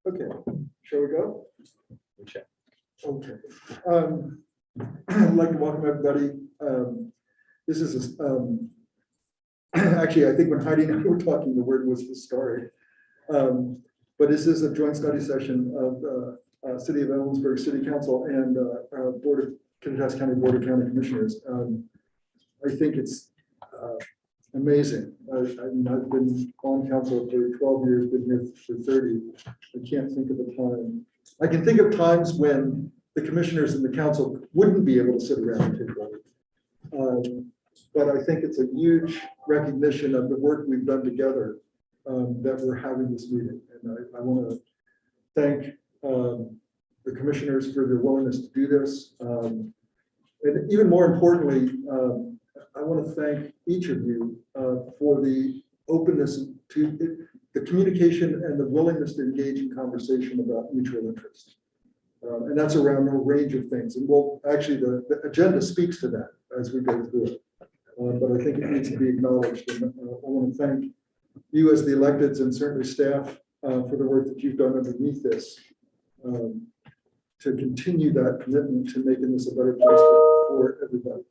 Okay, shall we go? Okay. Okay. I'd like to welcome everybody. This is actually, I think when Heidi and I were talking, the word was historic. But this is a joint study session of City of Ellensburg City Council and Kittitas County Board of County Commissioners. I think it's amazing. I've been on council for 12 years, been here for 30. I can't think of a time. I can think of times when the commissioners and the council wouldn't be able to sit around the table. But I think it's a huge recognition of the work we've done together that we're having this meeting. And I want to thank the commissioners for their willingness to do this. And even more importantly, I want to thank each of you for the openness to the communication and the willingness to engage in conversation about mutual interest. And that's around a range of things. And well, actually, the agenda speaks to that as we go through it. But I think it needs to be acknowledged. And I want to thank you as the electeds and certainly staff for the work that you've done underneath this to continue that commitment to making this a better place for everybody.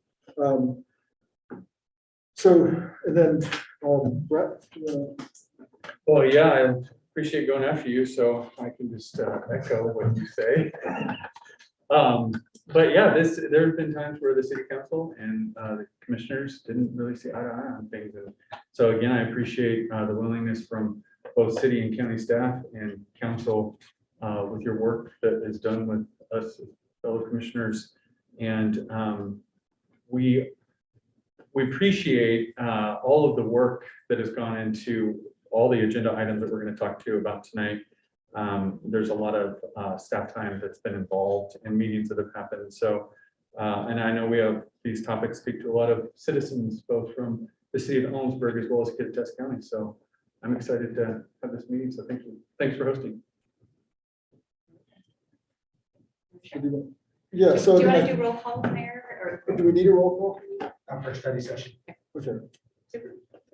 And then Brett. Well, yeah, I appreciate going after you, so I can just echo what you say. But yeah, there have been times where the city council and the commissioners didn't really see eye to eye on things. And so again, I appreciate the willingness from both city and county staff and council with your work that is done with us fellow commissioners. And we appreciate all of the work that has gone into all the agenda items that we're going to talk to you about tonight. There's a lot of staff time that's been involved in meetings that have happened. So, and I know we have these topics speak to a lot of citizens, both from the city of Ellensburg as well as Kittitas County. So I'm excited to have this meeting. So thank you. Thanks for hosting. Yeah, so do you want to do roll call, Mayor? Or do we need a roll call? For study session. Okay.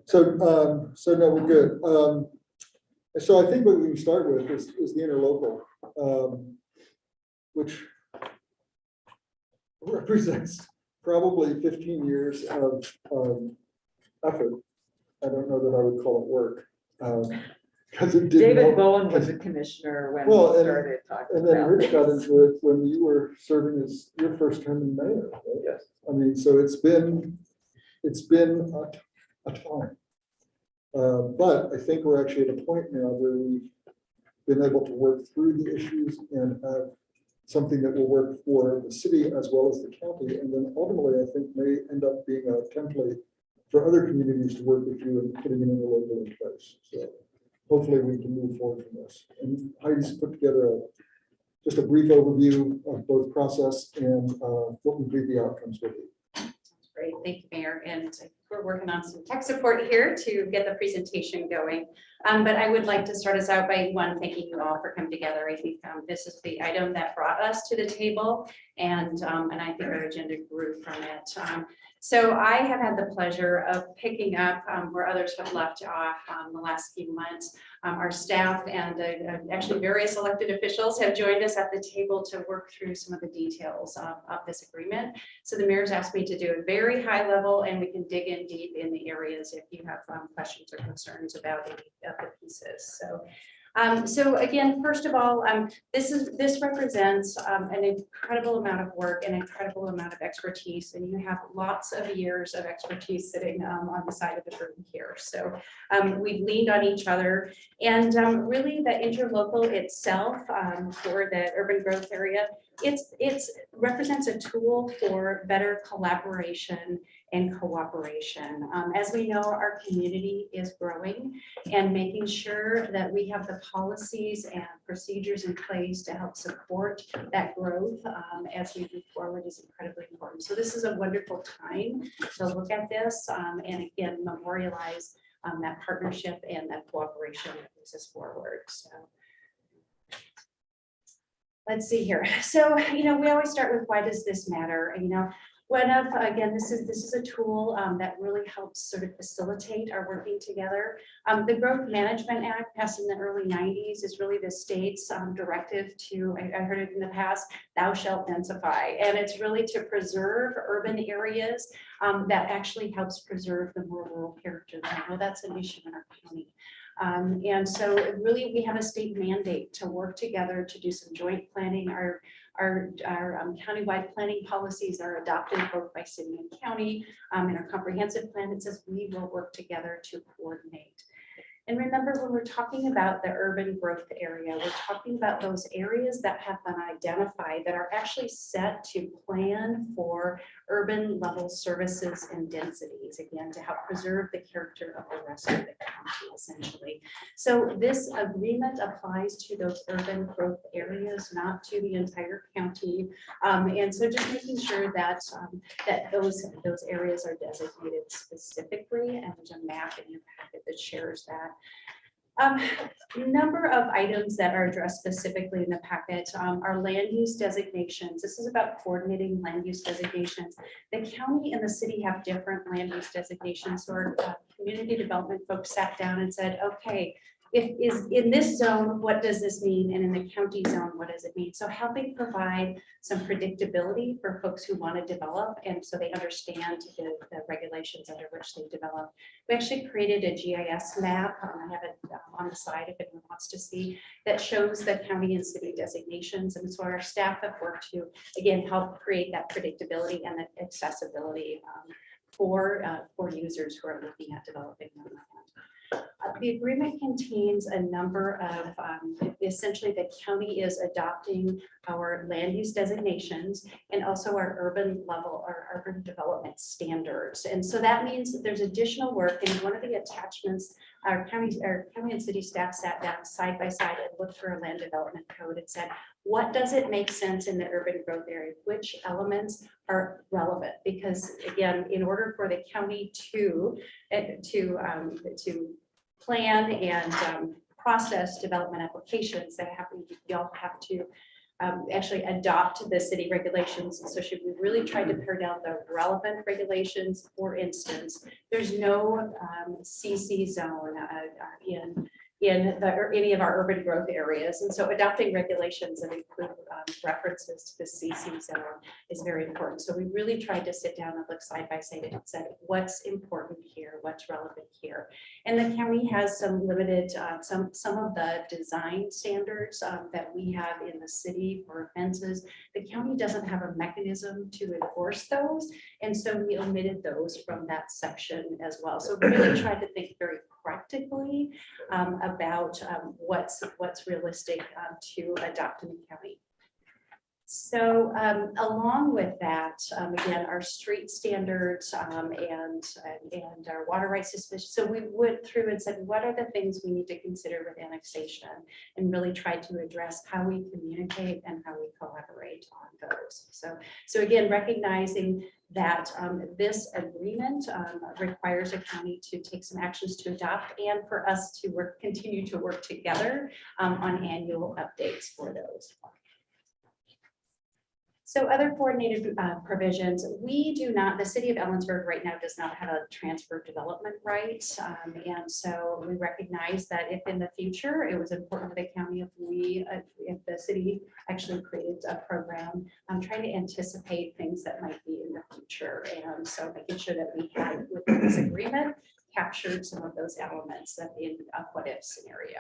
So no, we're good. So I think what we can start with is the interlocal, which represents probably 15 years of effort. I don't know that I would call it work. Because it did. David Bowen was a commissioner when we started talking and then about Rich this. got into it when you were serving as your first term in mayor. Right? Yes. I mean, so it's been a time. But I think we're actually at a point now where we've been able to work through the issues and have something that will work for the city as well as the county. And then ultimately, I think may end up being a template for other communities to work with you and putting an interlocal in place. So hopefully we can move forward from this. And Heidi's put together just a brief overview of both process and what we believe the outcomes will be. Great, thank you, Mayor. And we're working on some tech support here to get the presentation going. But I would like to start us out by thanking you all for coming together. I think this is the item that brought us to the table, and I think our agenda grew from it. So I have had the pleasure of picking up where others have left off the last few months. Our staff and actually various elected officials have joined us at the table to work through some of the details of this agreement. So the mayor's asked me to do a very high level, and we can dig in deep in the areas if you have questions or concerns about any of the pieces. So again, first of all, this represents an incredible amount of work, an incredible amount of expertise, and you have lots of years of expertise sitting on the side of the room here. So we've leaned on each other, and really the interlocal itself for the urban growth area, it represents a tool for better collaboration and cooperation. As we know, our community is growing, and making sure that we have the policies and procedures in place to help support that growth as we move forward is incredibly important. So this is a wonderful time to look at this and again, memorialize that partnership and that cooperation that moves us forward. So let's see here. So, we always start with why does this matter? Again, this is a tool that really helps sort of facilitate our working together. The Growth Management Act passed in the early 90s is really the state's directive to, I heard it in the past, thou shalt densify. And it's really to preserve urban areas that actually helps preserve the more rural character. I know that's an issue in our county. And so really we have a state mandate to work together to do some joint planning. Our countywide planning policies are adopted both by city and county. In our comprehensive plan, it says we will work together to coordinate. And remember, when we're talking about the urban growth area, we're talking about those areas that have been identified that are actually set to plan for urban level services and densities, again, to help preserve the character of the rest of the county, essentially. So this agreement applies to those urban growth areas, not to the entire county. And so just making sure that, that those areas are designated specifically, and there's a map in your packet that shares that. Number of items that are addressed specifically in the packet are land use designations. This is about coordinating land use designations. The county and the city have different land use designations. So our community development folks sat down and said, okay, if is in this zone, what does this mean? And in the county zone, what does it mean? So helping provide some predictability for folks who want to develop, and so they understand the regulations under which they develop. We actually created a GIS map. I have it on the side if anyone wants to see, that shows the county and city designations. And so our staff have worked to, again, help create that predictability and the accessibility for users who are looking at developing their land. The agreement contains a number of, essentially the county is adopting our land use designations and also our urban level, our urban development standards. And so that means that there's additional work, and one of the attachments, our county and city staff sat down side by side and looked through our land development code and said, what does it make sense in the urban growth area? Which elements are relevant? Because again, in order for the county to plan and process development applications, y'all have to actually adopt the city regulations. So should we really try to pare down the relevant regulations? For instance, there's no CC zone in any of our urban growth areas. And so adopting regulations that include references to the CC zone is very important. So we really tried to sit down and look side by side and said, what's important here? What's relevant here? And the county has some limited, some of the design standards that we have in the city for fences. The county doesn't have a mechanism to enforce those. And so we omitted those from that section as well. So we really tried to think very practically about what's realistic to adopt in the county. So along with that, again, our street standards and our water rights suspicion. So we went through and said, what are the things we need to consider with annexation, and really tried to address how we communicate and how we collaborate on those. So again, recognizing that this agreement requires a county to take some actions to adopt, and for us to continue to work together on annual updates for those. So other coordinated provisions, we do not, the city of Ellensburg right now does not have a transfer development right. And so we recognize that if in the future, it was important to the county if the city actually created a program, trying to anticipate things that might be in the future. And so making sure that we had within this agreement captured some of those elements that in a what if scenario.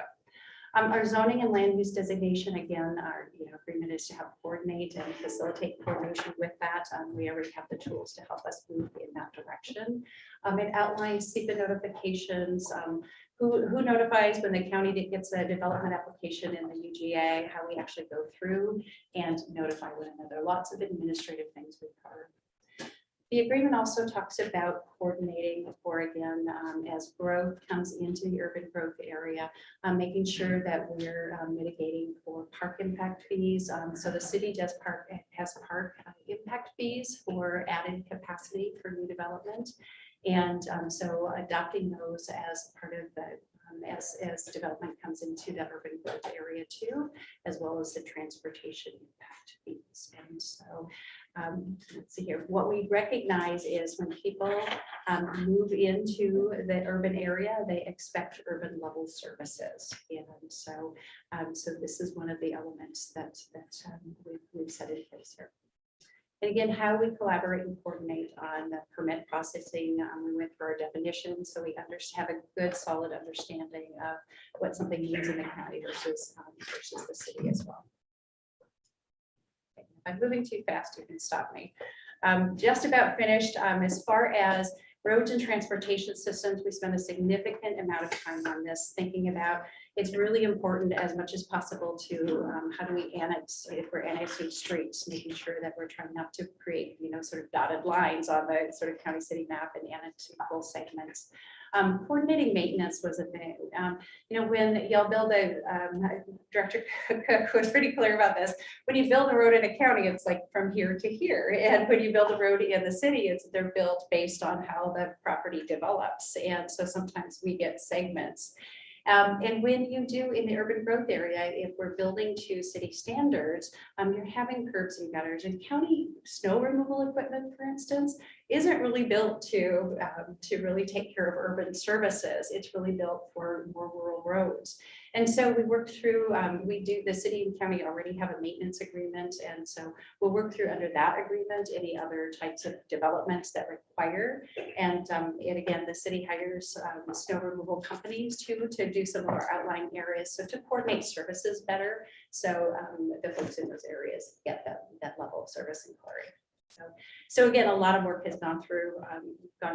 Our zoning and land use designation, again, our agreement is to help coordinate and facilitate coordination with that. We already have the tools to help us move in that direction. It outlines SEPA notifications, who notifies when the county gets a development application in the UGA, how we actually go through and notify one another. Lots of administrative things we've covered. The agreement also talks about coordinating for, again, as growth comes into the urban growth area, making sure that we're mitigating for park impact fees. So the city has park impact fees for added capacity for new development. And so adopting those as part of the as development comes into the urban growth area too, as well as the transportation impact fees. areas. And so let's see here, what we recognize is when people move into the urban area, they expect urban level services. And so, so this is one of the elements that we've set in place here. And again, how we collaborate and coordinate on the permit processing. We went through our definitions, so we have a good, solid understanding of what something means in the county versus the city as well. Okay, if I'm moving too fast, you can stop me. Just about finished. As far as roads and transportation systems, we spend a significant amount of time on this, thinking about it's really important as much as possible to how do we annex, if we're annexing streets, making sure that we're trying not to create, sort of dotted lines on the sort of county city map and annexing full segments. Coordinating maintenance was a thing. When y'all build Director Cook was pretty clear about this. When you build a road in a county, it's like from here to here. And when you build a road in the city, they're built based on how the property develops. And so sometimes we get segments. And when you do in the urban growth area, if we're building to city standards, you're having curbs and gutters, and county snow removal equipment, for instance, isn't really built to really take care of urban services. It's really built for more rural roads. And so we work through, the city and county already have a maintenance agreement. And so we'll work through under that agreement, any other types of developments that require. And again, the city hires snow removal companies to do some of our outlying areas. So to coordinate services better. So the folks in those areas get that level of service and quality. So again, a lot of work has gone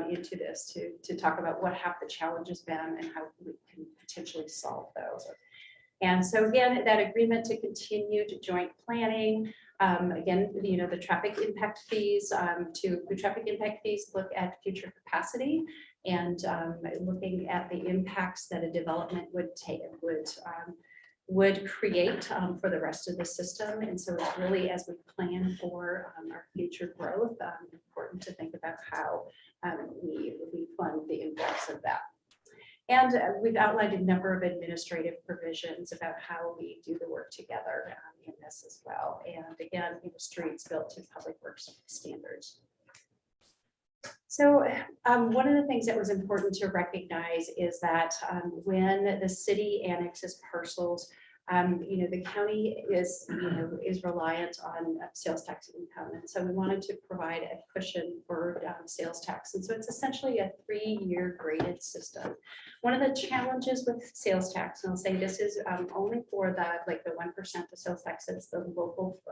into this to talk about what have the challenges been and how we can potentially solve those. And so again, that agreement to continue to joint planning, again, the traffic impact fees, look at future capacity and looking at the impacts that a development would create for the rest of the system. And so it's really, as we plan for our future growth, important to think about how we fund the impacts of that. And we've outlined a number of administrative provisions about how we do the work together in this as well. And again, streets built to public works standards. So one of the things that was important to recognize is that when the city annexes parcels, the county is reliant on sales tax income. And so we wanted to provide a cushion for sales tax. And so it's essentially a 3-year graded system. One of the challenges with sales tax, and I'll say this is only for the 1% of sales tax, it's the local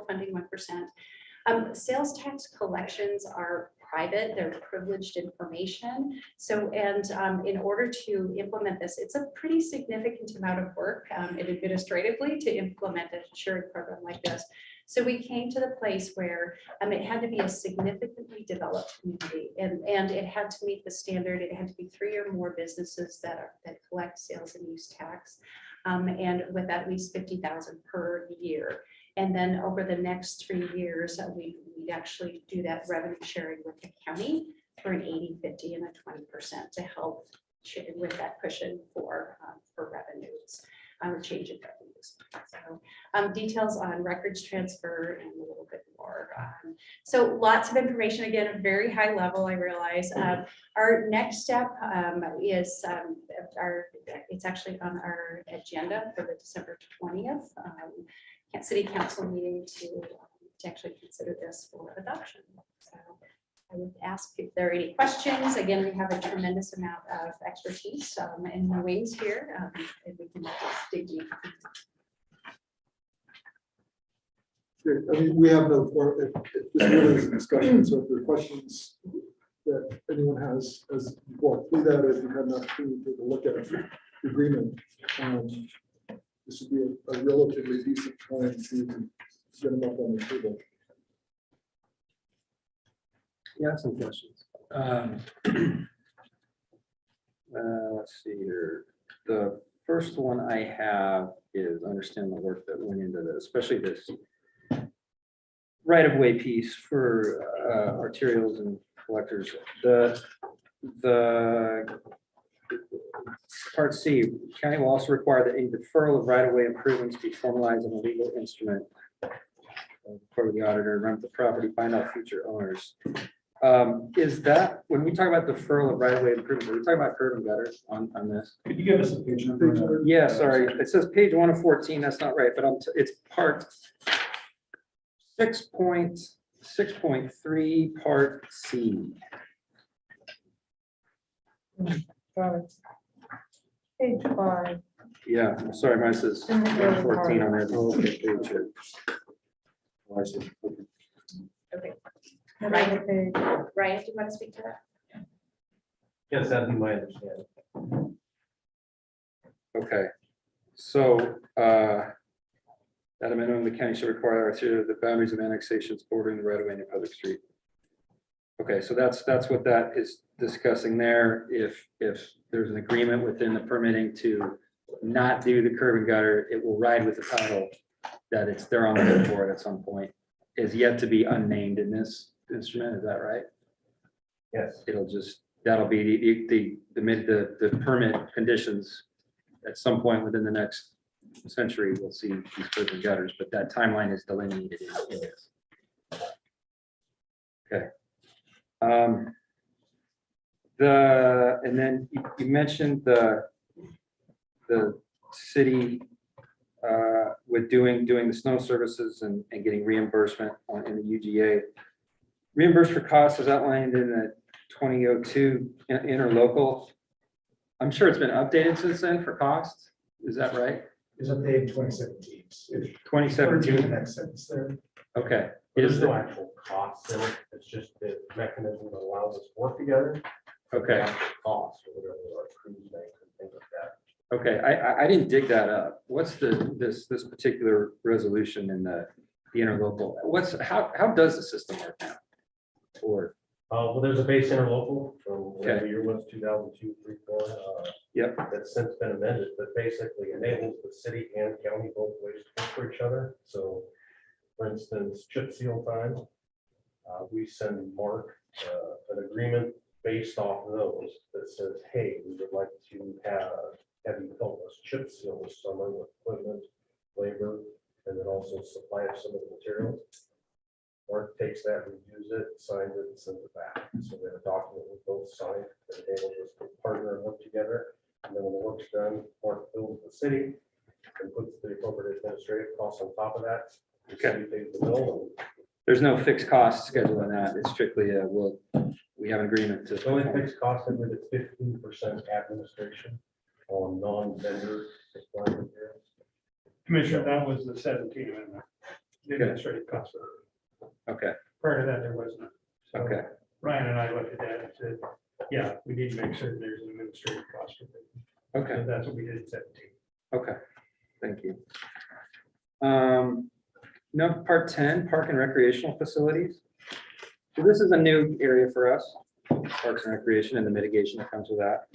funding 1%. Sales tax collections are private, they're privileged information. So, and in order to implement this, it's a pretty significant amount of work and administratively to implement a shared program like this. So we came to the place where it had to be a significantly developed community, and it had to meet the standard. It had to be 3 or more businesses that collect sales and use tax, and with at least 50,000 per year. And then over the next 3 years, we'd actually do that revenue sharing with the county for an 80-50 and a 20% to help with that cushion for revenues, or change in revenues. So details on records transfer and a little bit more. So lots of information, again, a very high level, I realize. Our next step is it's actually on our agenda for the December 20th. City Council meeting to actually consider this for adoption. So I would ask if there are any questions. Again, we have a tremendous amount of expertise in the wings here, and we can dig deep. Great. I mean, we have no for this really is a discussion. So if there are questions that anyone has walked through that, or if you had an opportunity to look at the agreement, this would be a relatively decent time to get them up on the table. Yeah, some questions. Let's see here. The first one I have is understand the work that went into this, especially this right-of-way piece for arterials and collectors. The Part C, county will also require that any deferral of right-of-way improvements be formalized in a legal instrument. for the auditor, rent the property, find out future owners. Is that, when we talk about deferral of right-of-way improvement, are we talking about curb and gutter on this? Could you give us a page number? Yeah, sorry, it says page 1 of 14, that's not right, but it's part 6.3, part C. Page 5. Yeah, I'm sorry, mine says In the early 14 on part. that. Oh, okay, page here. Oh, I see. Okay. Okay, Middle of the page. Ryan, do you want to speak to that? Yes, that'd be my understanding. Okay, so, at a minimum, the county should require the boundaries of annexations bordering the right of way in a public street. Okay, so that's what that is discussing there. If there's an agreement within the permitting to not do the curb and gutter, it will ride with the title that they're on the hook for it at some point. Is yet to be unnamed in this instrument, is that right? Yes. That'll be the permit conditions at some point within the next century, we'll see these curb and gutters, but that timeline is delineated in this. Okay. And then you mentioned the city with doing the snow services and getting reimbursement in the UGA. Reimbursed for costs is outlined in the 2002 interlocal. I'm sure it's been updated since then for costs. Is that right? Is updated 2017. 2017. Next sentence there. Okay. There's no actual cost in it. It's just the mechanism that allows us to work together. Okay. Cost or whatever our cruise bank and things like that. Okay, I didn't dig that up. What's this particular resolution in the interlocal? How does the system work now? Or, Well, there's a base interlocal from whatever Okay. year was 2002, 3, 4. Yep. That's since been amended, but basically enables the city and county both ways to work for each other. So, for instance, chip seal time, we send Mark an agreement based off of those that says, hey, we would like to have you help us chip seal this summer with equipment, labor, and then also supply of some of the materials. Mark takes that, reviews it, signs it, and sends it back. So we have a document with both signed that enables us to partner and work together. And then when the work's done, Mark bills the city and puts the appropriate administrative costs on top of that. The Okay. city pays the bill. there's no fixed cost schedule in that. It's strictly we have an agreement And the to. only fixed cost, I believe it's 15% administration on non-vendor supply materials. Commissioner, that was the 17 amendment, the administrative cost. Okay, Prior to that, there wasn't. So okay, Ryan and I looked at that and said, yeah, we need to make sure there's an administrative cost. For it. okay, So that's what we did in 17. okay. Thank you. No, part 10, park and recreational facilities. So this is a new area for us, parks and recreation and the mitigation that comes with that.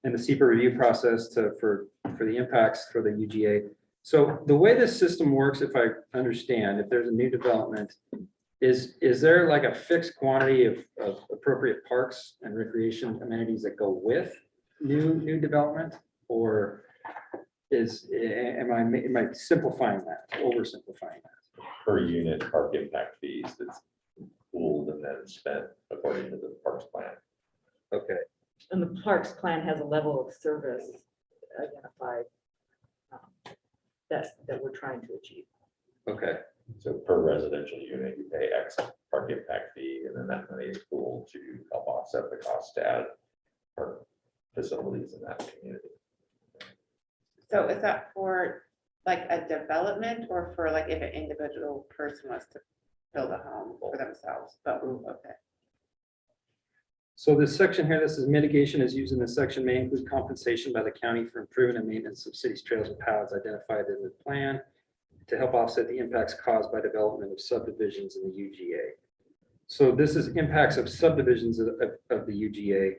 And the SEPA review process for the impacts for the UGA. So the way this system works, if I understand, if there's a new development, is there like a fixed quantity of appropriate parks and recreation amenities that go with new development? Or am I simplifying that, oversimplifying that? Per unit park impact fees that's pooled and then spent according to the parks plan. Okay, And the parks plan has a level of service identified that we're trying to achieve. okay, So per residential unit, you pay X park impact fee, and then that money is pooled to help offset the cost to add park facilities in that community. So is that for like a development or for like if an individual person wants to build a home for themselves? But, okay. so this section here, this is mitigation is used in this section may include compensation by the county for improvement and maintenance of cities, trails, and paths identified in the plan to help offset the impacts caused by development of subdivisions in the UGA. So this is impacts of subdivisions of the UGA.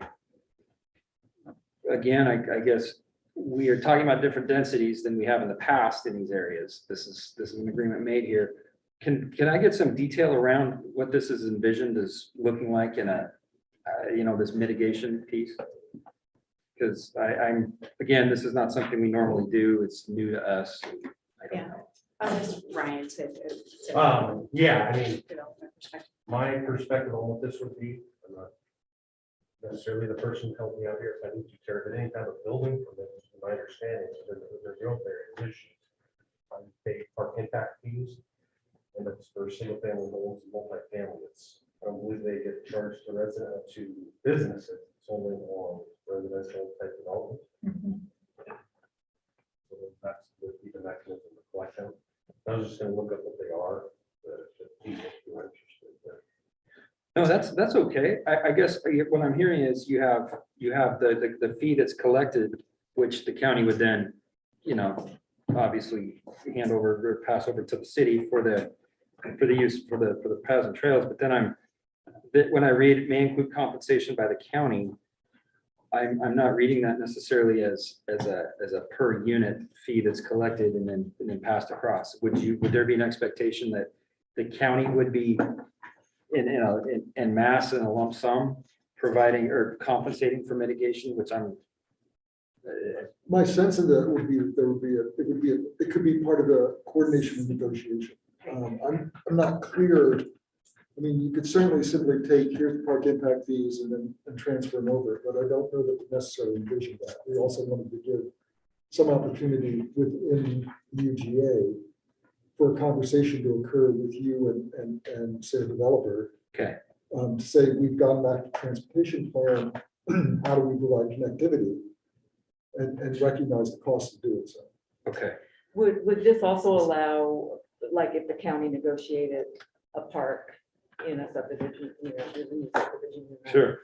Again, I guess we are talking about different densities than we have in the past in these areas. This is an agreement made here. Can I get some detail around what this is envisioned as looking like in a, this mitigation piece? Because again, this is not something we normally do. It's new to us. I don't know. Just Ryan to. Yeah, I mean, Development perspective. my perspective on what this would be, I'm not necessarily the person to help me out here. If I need to tear any kind of building from it, my understanding is that their growth area is I pay park impact fees. And it's for single family homes and multifamily. I don't believe they get charged to businesses. It's only on residential type development. So that's the mechanism to collect them. I was just gonna look up what they are. If you're interested, but No, that's okay. I guess what I'm hearing is you have the fee that's collected, which the county would then, obviously hand over or pass over to the city for the use for the paths and trails. But then when I read may include compensation by the county, I'm not reading that necessarily as a per unit fee that's collected and then passed across. Would there be an expectation that the county would be in mass in a lump sum providing or compensating for mitigation, which My sense of that would be that it could be part of the coordination and negotiation. I'm not clear. I mean, you could certainly simply take, here's the park impact fees and transfer them over, but I don't know that we necessarily envision that. We also wanted to give some opportunity within UGA for a conversation to occur with you and say a developer. okay. To say, we've gone back to transportation plan, how do we provide connectivity? And recognize the cost of doing so. Okay. Would this also allow, like if the county negotiated a park in a subdivision, there's a new subdivision. Sure.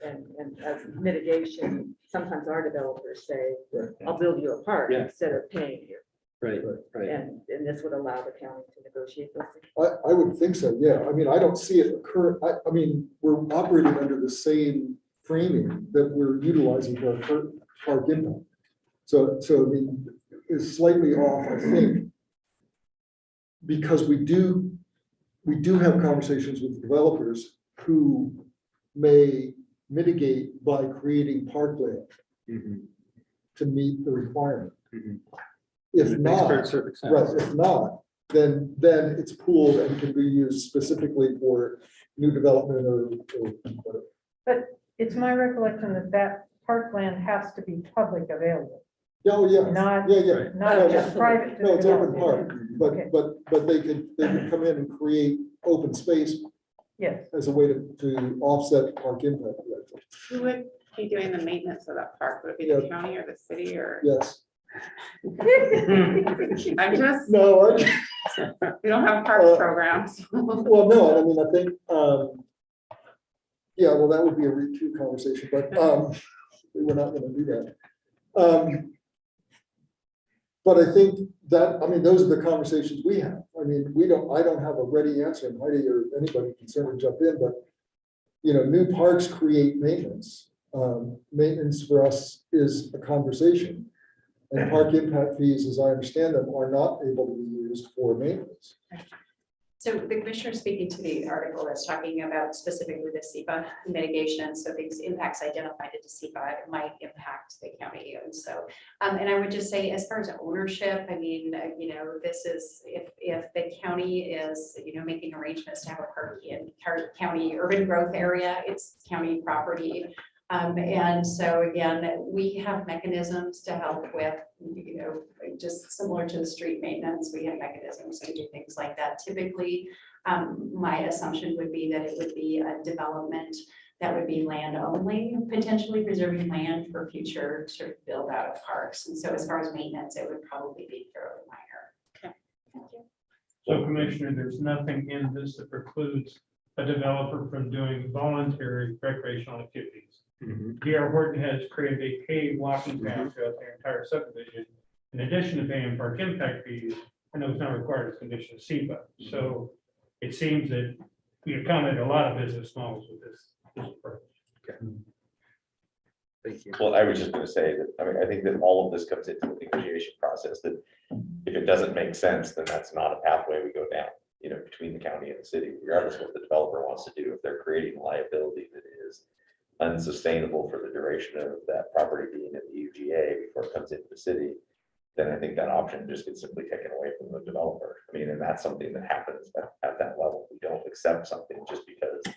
And as mitigation, sometimes our developers say, Right. I'll build you a park Yeah. instead of paying you. Right. And this would allow the county to negotiate those things. I would think so, yeah. I mean, I don't see it occur. I mean, we're operating under the same framing that we're utilizing for our park impact. So I mean, it's slightly off, I think, because we do have conversations with developers who may mitigate by creating parkland to meet the requirement. If It makes not, perfect sense. right, if not, then it's pooled and can be used specifically for new development or whatever. But it's my recollection that parkland has to be public available, Oh, yeah, not, yeah. not just private. to No, it's open develop. park, Okay. but they could come in and create open space Yes, as a way to offset park impact. Who would be doing the maintenance of that park? Would it be the county or the city or? Yes. I'm just, No, we don't have park programs. well, no, I mean, I think, yeah, well, that would be a REIT 2 conversation, but we're not gonna do that. But I think that, I mean, those are the conversations we have. I mean, I don't have a ready answer, and Heidi or anybody can certainly jump in, but new parks create maintenance. Maintenance for us is a conversation. And park impact fees, as I understand them, are not able to be used for maintenance. So the commissioner speaking to the article that's talking about specifically the SEPA mitigation. So these impacts identified to SEPA might impact the county. And so, and I would just say, as far as ownership, I mean, this is, if the county is, making arrangements to have a park in county urban growth area, it's county property. And so again, we have mechanisms to help with, just similar to the street maintenance, we have mechanisms to do things like that. Typically, my assumption would be that it would be a development that would be land only, potentially preserving land for future sort of build out of parks. And so as far as maintenance, it would probably be fairly minor. Okay, thank you. So Commissioner, there's nothing in this that precludes a developer from doing voluntary recreational activities. D.R. Horton has created a paved walking path throughout their entire subdivision. In addition to paying park impact fees, I know it's not required as condition of SEPA. So it seems that we accommodate a lot of business models with this approach. Thank you. Well, I was just going to say that, I think that all of this comes into the negotiation process, that if it doesn't make sense, then that's not a pathway we go down, between the county and the city, regardless of what the developer wants to do. If they're creating liability that is unsustainable for the duration of that property being in the UGA before it comes into the city, then I think that option just gets simply taken away from the developer. I mean, and that's something that happens at that level. We don't accept something just because the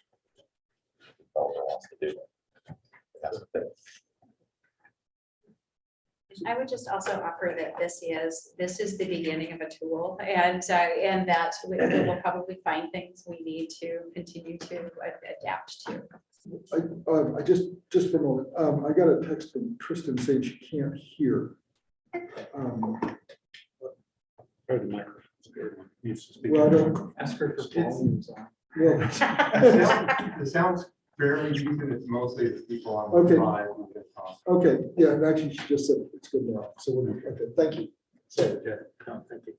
developer wants to do it. That's the thing. I would just also offer that this is the beginning of a tool, and that we will probably find things we need to continue to adapt to. I just for a moment, I got a text from Tristan saying she can't hear. Or the microphone. Well, I don't, Ask her for volumes on. well, The sound's fairly decent, it's mostly the people on Okay. the side. who can talk. okay, yeah, and actually, she just said it's good now, so, okay, thank you. So, Yeah, no, thank you.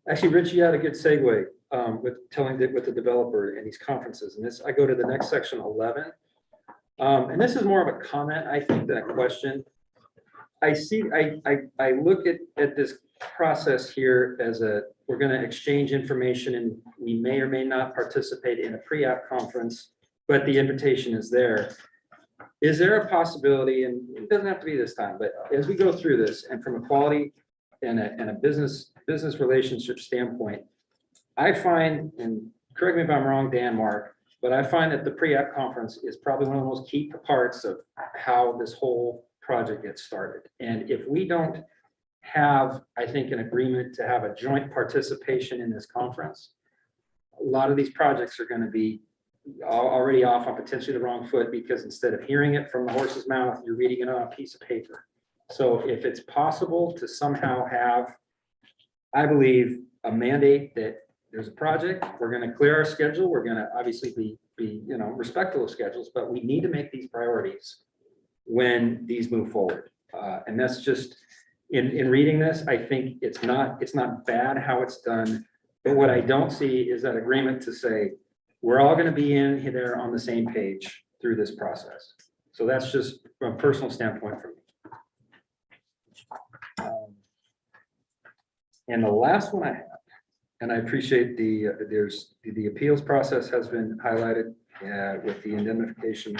Actually, Rich, you had a good segue with telling with the developer and these conferences. And this, I go to the next section, 11. And this is more of a comment, I think, than a question. I see, I look at this process here as we're going to exchange information and we may or may not participate in a pre-app conference, but the invitation is there. Is there a possibility, and it doesn't have to be this time, but as we go through this and from a quality and a business relationship standpoint, I find, and correct me if I'm wrong, Dan, Mark, but I find that the pre-app conference is probably one of the most key parts of how this whole project gets started. And if we don't have, I think, an agreement to have a joint participation in this conference, a lot of these projects are going to be already off on potentially the wrong foot, because instead of hearing it from the horse's mouth, you're reading it on a piece of paper. So if it's possible to somehow have, I believe, a mandate that there's a project, we're going to clear our schedule, we're going to obviously be respectful of schedules, but we need to make these priorities when these move forward. And that's just, in reading this, I think it's not bad how it's done, but what I don't see is that agreement to say, we're all going to be in there on the same page through this process. So that's just from a personal standpoint for me. And the last one I have, and I appreciate the appeals process has been highlighted with the indemnification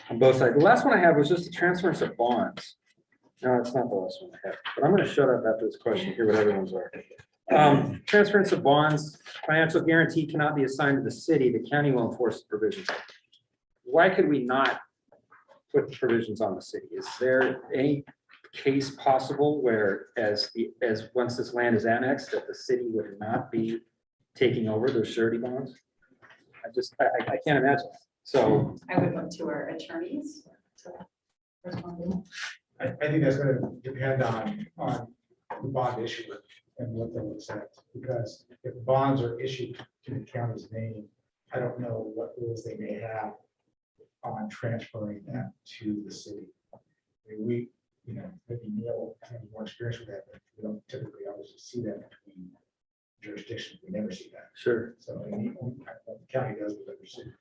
on both sides. The last one I have was just the transference of bonds. No, it's not the last one I have, but I'm going to shut up after this question, hear what everyone's are. Transference of bonds, financial guarantee cannot be assigned to the city. The county will enforce the provisions. Why could we not put the provisions on the city? Is there any case possible where as once this land is annexed, that the city would not be taking over those surety bonds? I can't imagine. So I would look to our attorneys to respond. I think that's gonna depend on the bond issuer and what they'll accept, because if bonds are issued to the county's name, I don't know what rules they may have on transferring that to the city. I mean, maybe Neil has more experience with that, but we don't typically obviously see that between jurisdictions. We never see that. sure. So, I mean, the county does with other cities.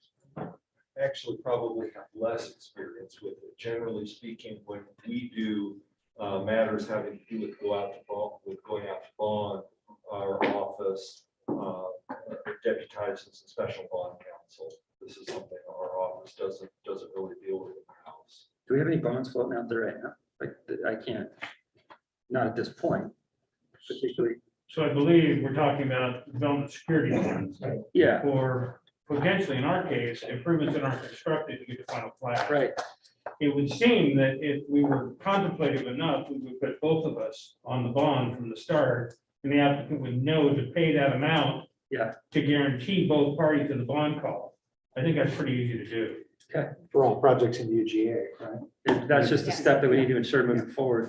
Actually probably have less experience with it. Generally speaking, when we do matters having to do with going out to bond, our office deputizes a special bond counsel. This is something our office doesn't really deal with in the house. Do we have any bonds floating out there right now? Like, I can't, not at this point, particularly. So I believe we're talking about development security bonds, Yeah, or potentially in our case, improvements that aren't constructed to get the final plat. right. It would seem that if we were contemplative enough, we would put both of us on the bond from the start, and the applicant would know to pay that amount. Yeah. To guarantee both parties to the bond call. I think that's pretty easy to do. For all projects in UGA, right? That's just a Yeah. step that we need to ensure moving forward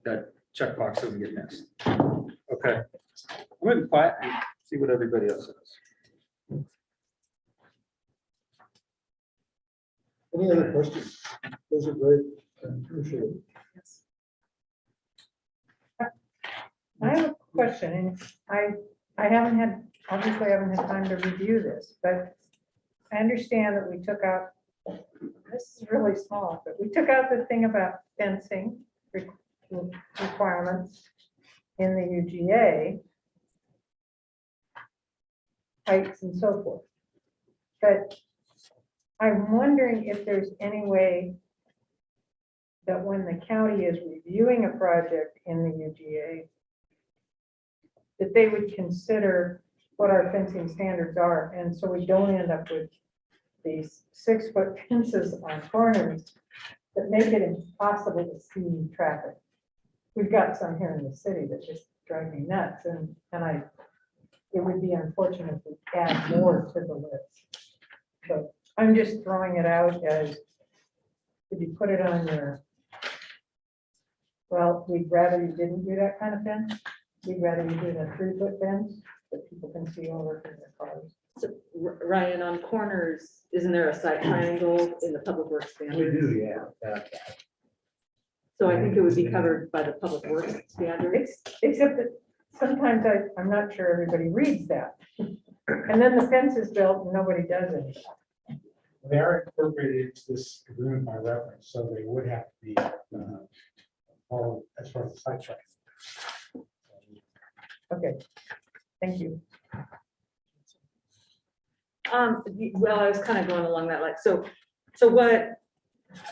that checkbox doesn't get missed. Okay. I'm going to be quiet and see what everybody else says. any other questions? Those are great. I appreciate it. I have a question, and obviously I haven't had time to review this, but I understand that we took out, this is really small, but we took out the thing about fencing requirements in the UGA, heights and so forth. But I'm wondering if there's any way that when the county is reviewing a project in the UGA, that they would consider what our fencing standards are, and so we don't end up with these 6-foot fences on corners that make it impossible to see traffic. We've got some here in the city that just drive me nuts, and it would be unfortunate to add more to the list. So I'm just throwing it out as, could you put it on your, well, we'd rather you didn't do that kind of fence. We'd rather you do the 3-foot fence that people can see over from their cars. So Ryan, on corners, isn't there a site triangle in the public works standards? yeah. So I think it would be covered by the public works standards. Except that sometimes I'm not sure everybody reads that. And then the fence is built and nobody does it. They are incorporated into this agreement by reference, so they would have to be followed as far as the site track. Okay, thank you. Well, I was kind of going along that line. So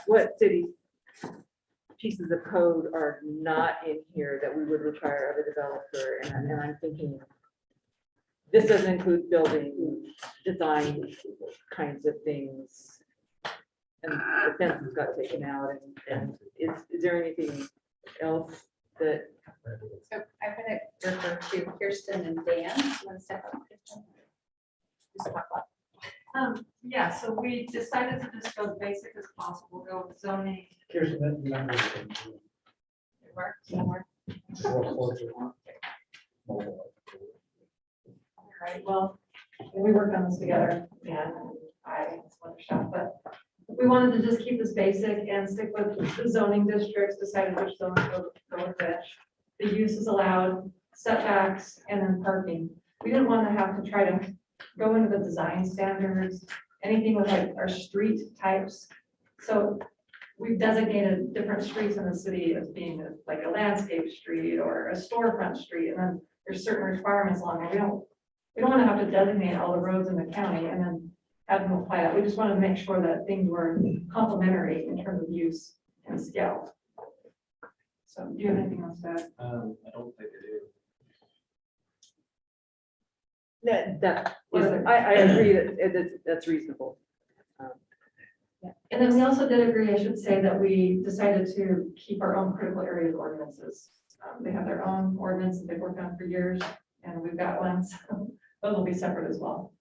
what city pieces of code are not in here that we would require of a developer? And I'm thinking, this doesn't include building design kinds of things. And the fence has got taken out, and is there anything else that? So I'm going to refer to Kirsten and Dan. You want to step up, Kirsten? Just talk about- Yeah, so we decided to just go as basic as possible, go with zoning. Here's the number. It works, that works. All right, well, we worked on this together, and it's another shop, but we wanted to just keep this basic and stick with the zoning districts, decided which zone to go with which. The use is allowed, setbacks, and then parking. We didn't want to have to try to go into the design standards, anything with like our street types. So we've designated different streets in the city as being like a landscape street or a storefront street, and then there's certain requirements along there. We don't want to have to designate all the roads in the county and then have them apply that. We just wanted to make sure that things were complementary in terms of use and scale. So do you have anything else to add? I don't think I do. I agree that that's reasonable. And then we also did agree, I should say, that we decided to keep our own critical areas ordinances. They have their own ordinance that they've worked on for years, and we've got one, so those will be separate as well.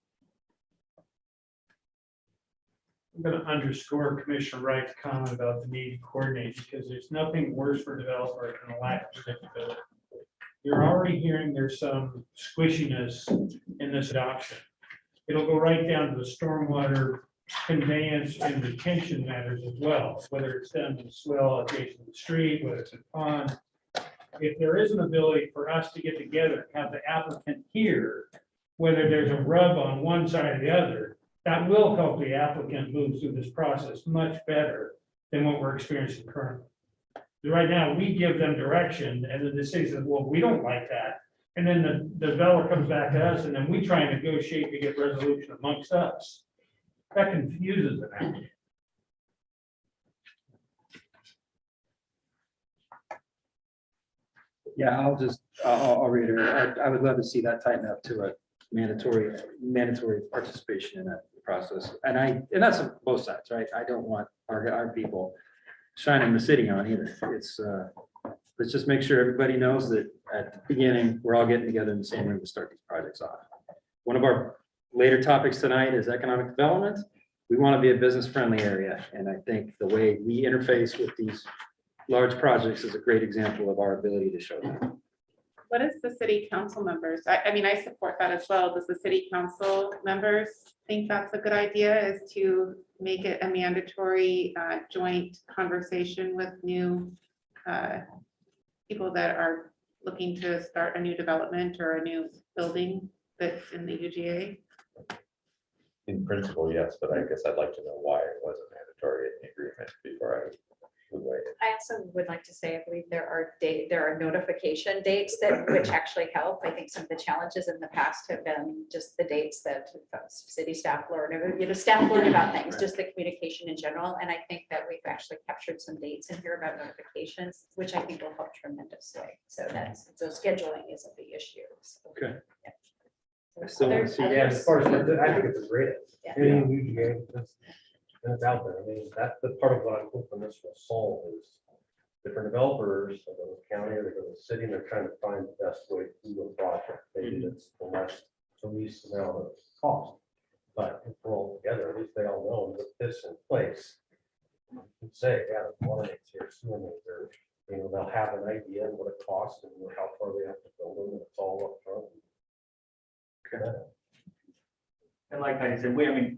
I'm going to underscore Commissioner Wright's comment about the need to coordinate, because there's nothing worse for a developer than a lack of predictability. You're already hearing there's some squishiness in this adoption. It'll go right down to the stormwater conveyance and retention matters as well, whether it's done in swell adjacent to the street, whether it's a pond. If there is an ability for us to get together, have the applicant here, whether there's a rub on one side or the other, that will help the applicant move through this process much better than what we're experiencing currently. Right now, we give them direction, and then the city says, well, we don't like that. And then the developer comes back to us, and then we try and negotiate to get resolution amongst us. That confuses the applicant. Yeah, I'll reiterate, I would love to see that tighten up to a mandatory participation in that process. And that's on both sides, right? I don't want our people shining the city on either. Let's just make sure everybody knows that at the beginning, we're all getting together in the same room to start these projects off. One of our later topics tonight is economic development. We want to be a business-friendly area, and I think the way we interface with these large projects is a great example of our ability to show that. What is the city council members? I mean, I support that as well. Does the city council members think that's a good idea, is to make it a mandatory joint conversation with new people that are looking to start a new development or a new building that's in the UGA? In principle, yes, but I guess I'd like to know why it wasn't mandatory in the agreement before I also would like to say, I believe there are notification dates that which actually help. I think some of the challenges in the past have been just the dates that city staff learn, staff learn about things, just the communication in general. And I think that we've actually captured some dates in here about notifications, which I think will help tremendously. So scheduling isn't the issue. So, Okay. yeah. I still want to see. Yeah, as far as, I think it's a great. Yeah. Any UGA, and it's out there. I mean, that's the part of what I'm hoping this will solve is different developers, they go to the county, or they go to the city, and they're trying to find the best way to do a project. Maybe it's the least amount of cost. But if we're all together, at least they all know with this in place. You can say, yeah, the water mains here, sewer mains here, they'll have an idea of what it costs and how far they have to build them, and it's all up front. Okay. And like I said,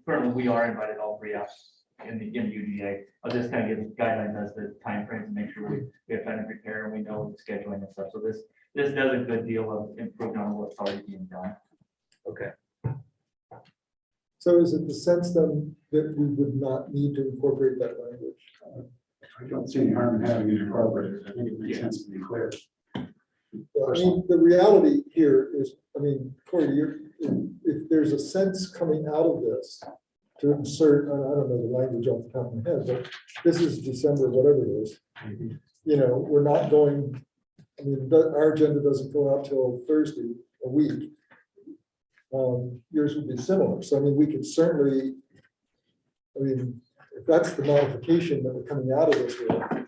currently we are invited all three apps in the UGA. I'll just kind of give guidelines as the timeframes and make sure we have time to prepare and we know the scheduling and stuff. So this does a good deal of improving on what's already being done. Okay. So is it the sense then that we would not need to incorporate that language? I don't see any harm in having it incorporated. I think it makes sense to be clear. I mean, the reality here is, Corey, if there's a sense coming out of this to insert, I don't know the language off the top of my head, but this is December, whatever it is. We're not going, our agenda doesn't go out till Thursday, a week. Yours would be similar. So, we could certainly, if that's the modification that we're coming out of this with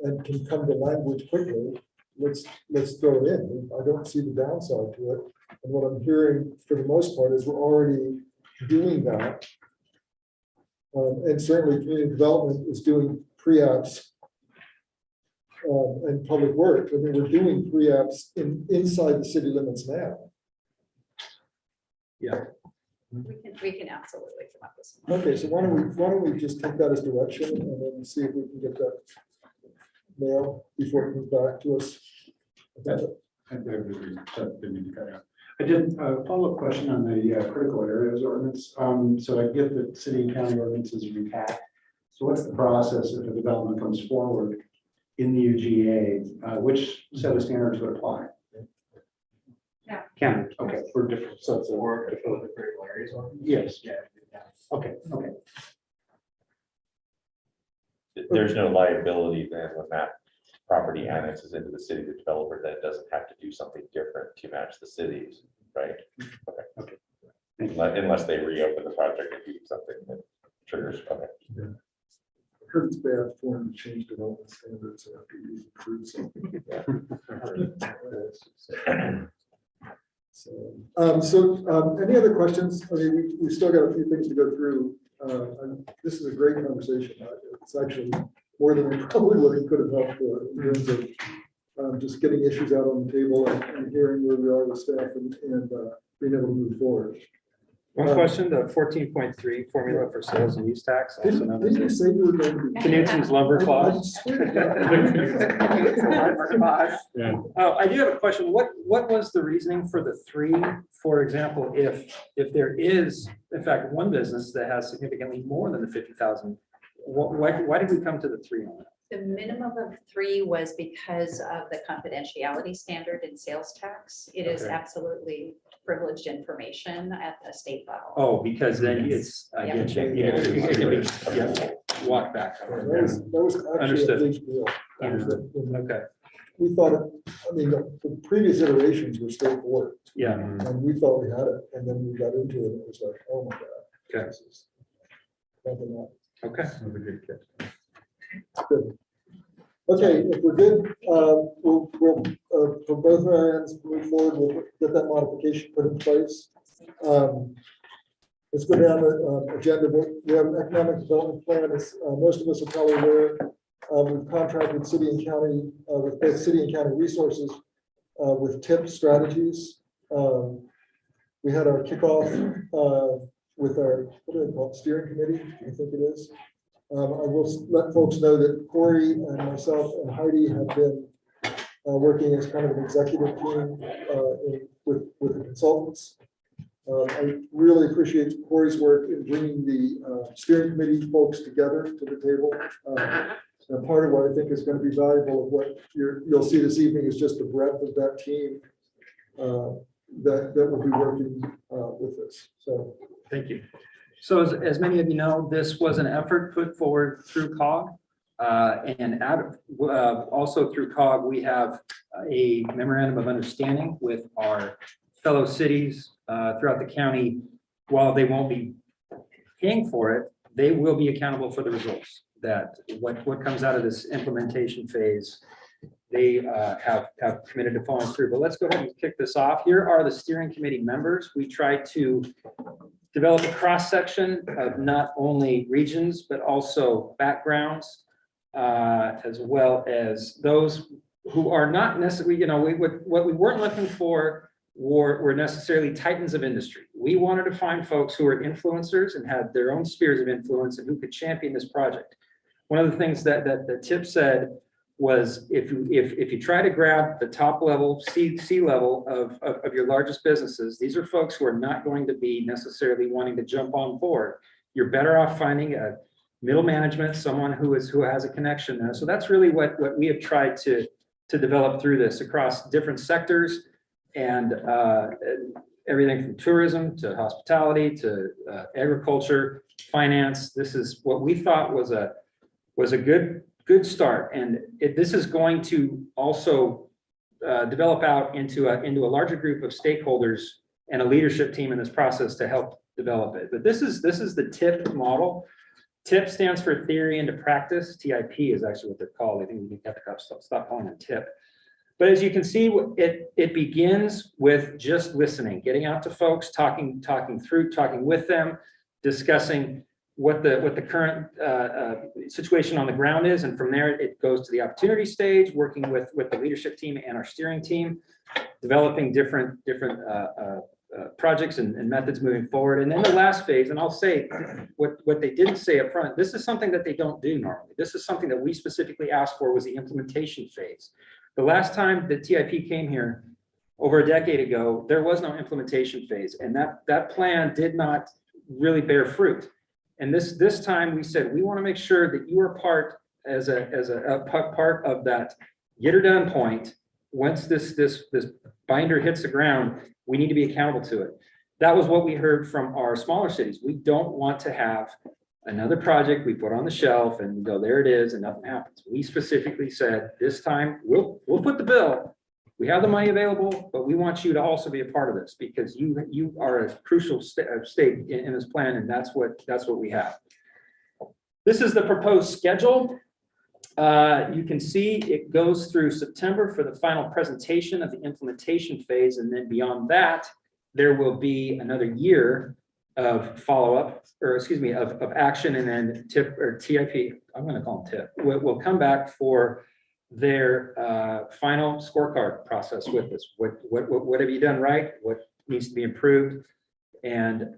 and can come to language quickly, let's throw it in. I don't see the downside to it. And what I'm hearing for the most part is we're already doing that. And certainly community development is doing pre-apps and public work. We're doing pre-apps inside the city limits now. Yeah. We can absolutely come up with some. Okay, so why don't we just take that as direction and then see if we can get that mail before it comes back to us. I did a follow-up question on the critical areas ordinance. So I get that city and county ordinances are intact. So what's the process if a development comes forward in the UGA? Which set of standards would apply? Yeah. County. Okay, for different sets of. Or the critical areas. Yes. Yeah. Okay. Okay. There's no liability then when that property annexes into the city, the developer then doesn't have to do something different to match the cities, right? Okay. Unless they reopen the project and do something that triggers, okay. Yeah. I heard it's bad form to change development standards after you approve something. So any other questions? We still got a few things to go through. And this is a great conversation. It's actually more than we probably would have could have hoped for in terms of just getting issues out on the table and hearing where we are with staff and being able to move forward. One question, the 14.3 formula for sales and use tax. Also known Didn't you as say you were going to be? Knutson lumber I clause. swear to God. Yeah. Oh, I do have a question. What was the reasoning for the 3? For example, if there is, in fact, one business that has significantly more than the 50,000, why did we come to the 3 on that? The minimum of 3 was because of the confidentiality standard in sales tax. It is Okay. absolutely privileged information at the state level. Oh, because then it's, I Yeah. get you. It can be, yeah, walk back. That was actually Understood. a big deal. Understood. Okay, We thought, the previous iterations were straightforward. yeah, And we thought we had it, and then we got into it, and it was like, oh my God. Okay. this is nothing else. okay. Good. Okay, if we're good, we'll from both our ends, move forward, we'll get that modification put in place. Let's go down the agenda. We have an economic development plan, as most of us are probably aware. We've contracted city and county, with both city and county resources, with TIP strategies. We had our kickoff with our, what do they call it, steering committee, I think it is. I will let folks know that Corey and myself and Heidi have been working as kind of an executive team with the consultants. I really appreciate Corey's work in bringing the steering committee folks together to the table. And part of what I think is going to be valuable of what you'll see this evening is just the breadth of that team that will be working with this. So Thank you. So as many of you know, this was an effort put forward through COG. And also through COG, we have a memorandum of understanding with our fellow cities throughout the county. While they won't be paying for it, they will be accountable for the results. That what comes out of this implementation phase, they have committed to following through. But let's go ahead and kick this off. Here are the steering committee members. We try to develop a cross-section of not only regions, but also backgrounds, as well as those who are not necessarily, what we weren't looking for were necessarily titans of industry. We wanted to find folks who are influencers and had their own spheres of influence and who could champion this project. One of the things that Tip said was if you try to grab the top level, C level of your largest businesses, these are folks who are not going to be necessarily wanting to jump on board. You're better off finding a middle management, someone who has a connection there. So that's really what we have tried to develop through this across different sectors and everything from tourism to hospitality to agriculture, finance. This is what we thought was a good start, and this is going to also develop out into a larger group of stakeholders and a leadership team in this process to help develop it. But this is the TIP model. TIP stands for Theory into Practice. TIP is actually what they're called. I think we have to stop calling them TIP. But as you can see, it begins with just listening, getting out to folks, talking with them, discussing what the current situation on the ground is, and from there it goes to the opportunity stage, working with the leadership team and our steering team, developing different projects and methods moving forward. And then the last phase, and I'll say what they didn't say up front, this is something that they don't do normally. This is something that we specifically asked for, was the implementation phase. The last time the TIP came here over a decade ago, there was no implementation phase, and that plan did not really bear fruit. And this time we said, we want to make sure that you are part as a part of that get her done point. Once this binder hits the ground, we need to be accountable to it. That was what we heard from our smaller cities. We don't want to have another project we put on the shelf and go, there it is, and nothing happens. We specifically said, this time we'll foot the bill. We have the money available, but we want you to also be a part of this because you are a crucial stake in this plan, and that's what we have. This is the proposed schedule. You can see it goes through September for the final presentation of the implementation phase, and then beyond that, there will be another year of follow-up, or excuse me, of action, and then TIP or TIP. I'm going to call them TIP. We'll come back for their final scorecard process with us. What have you done right? What needs to be improved? And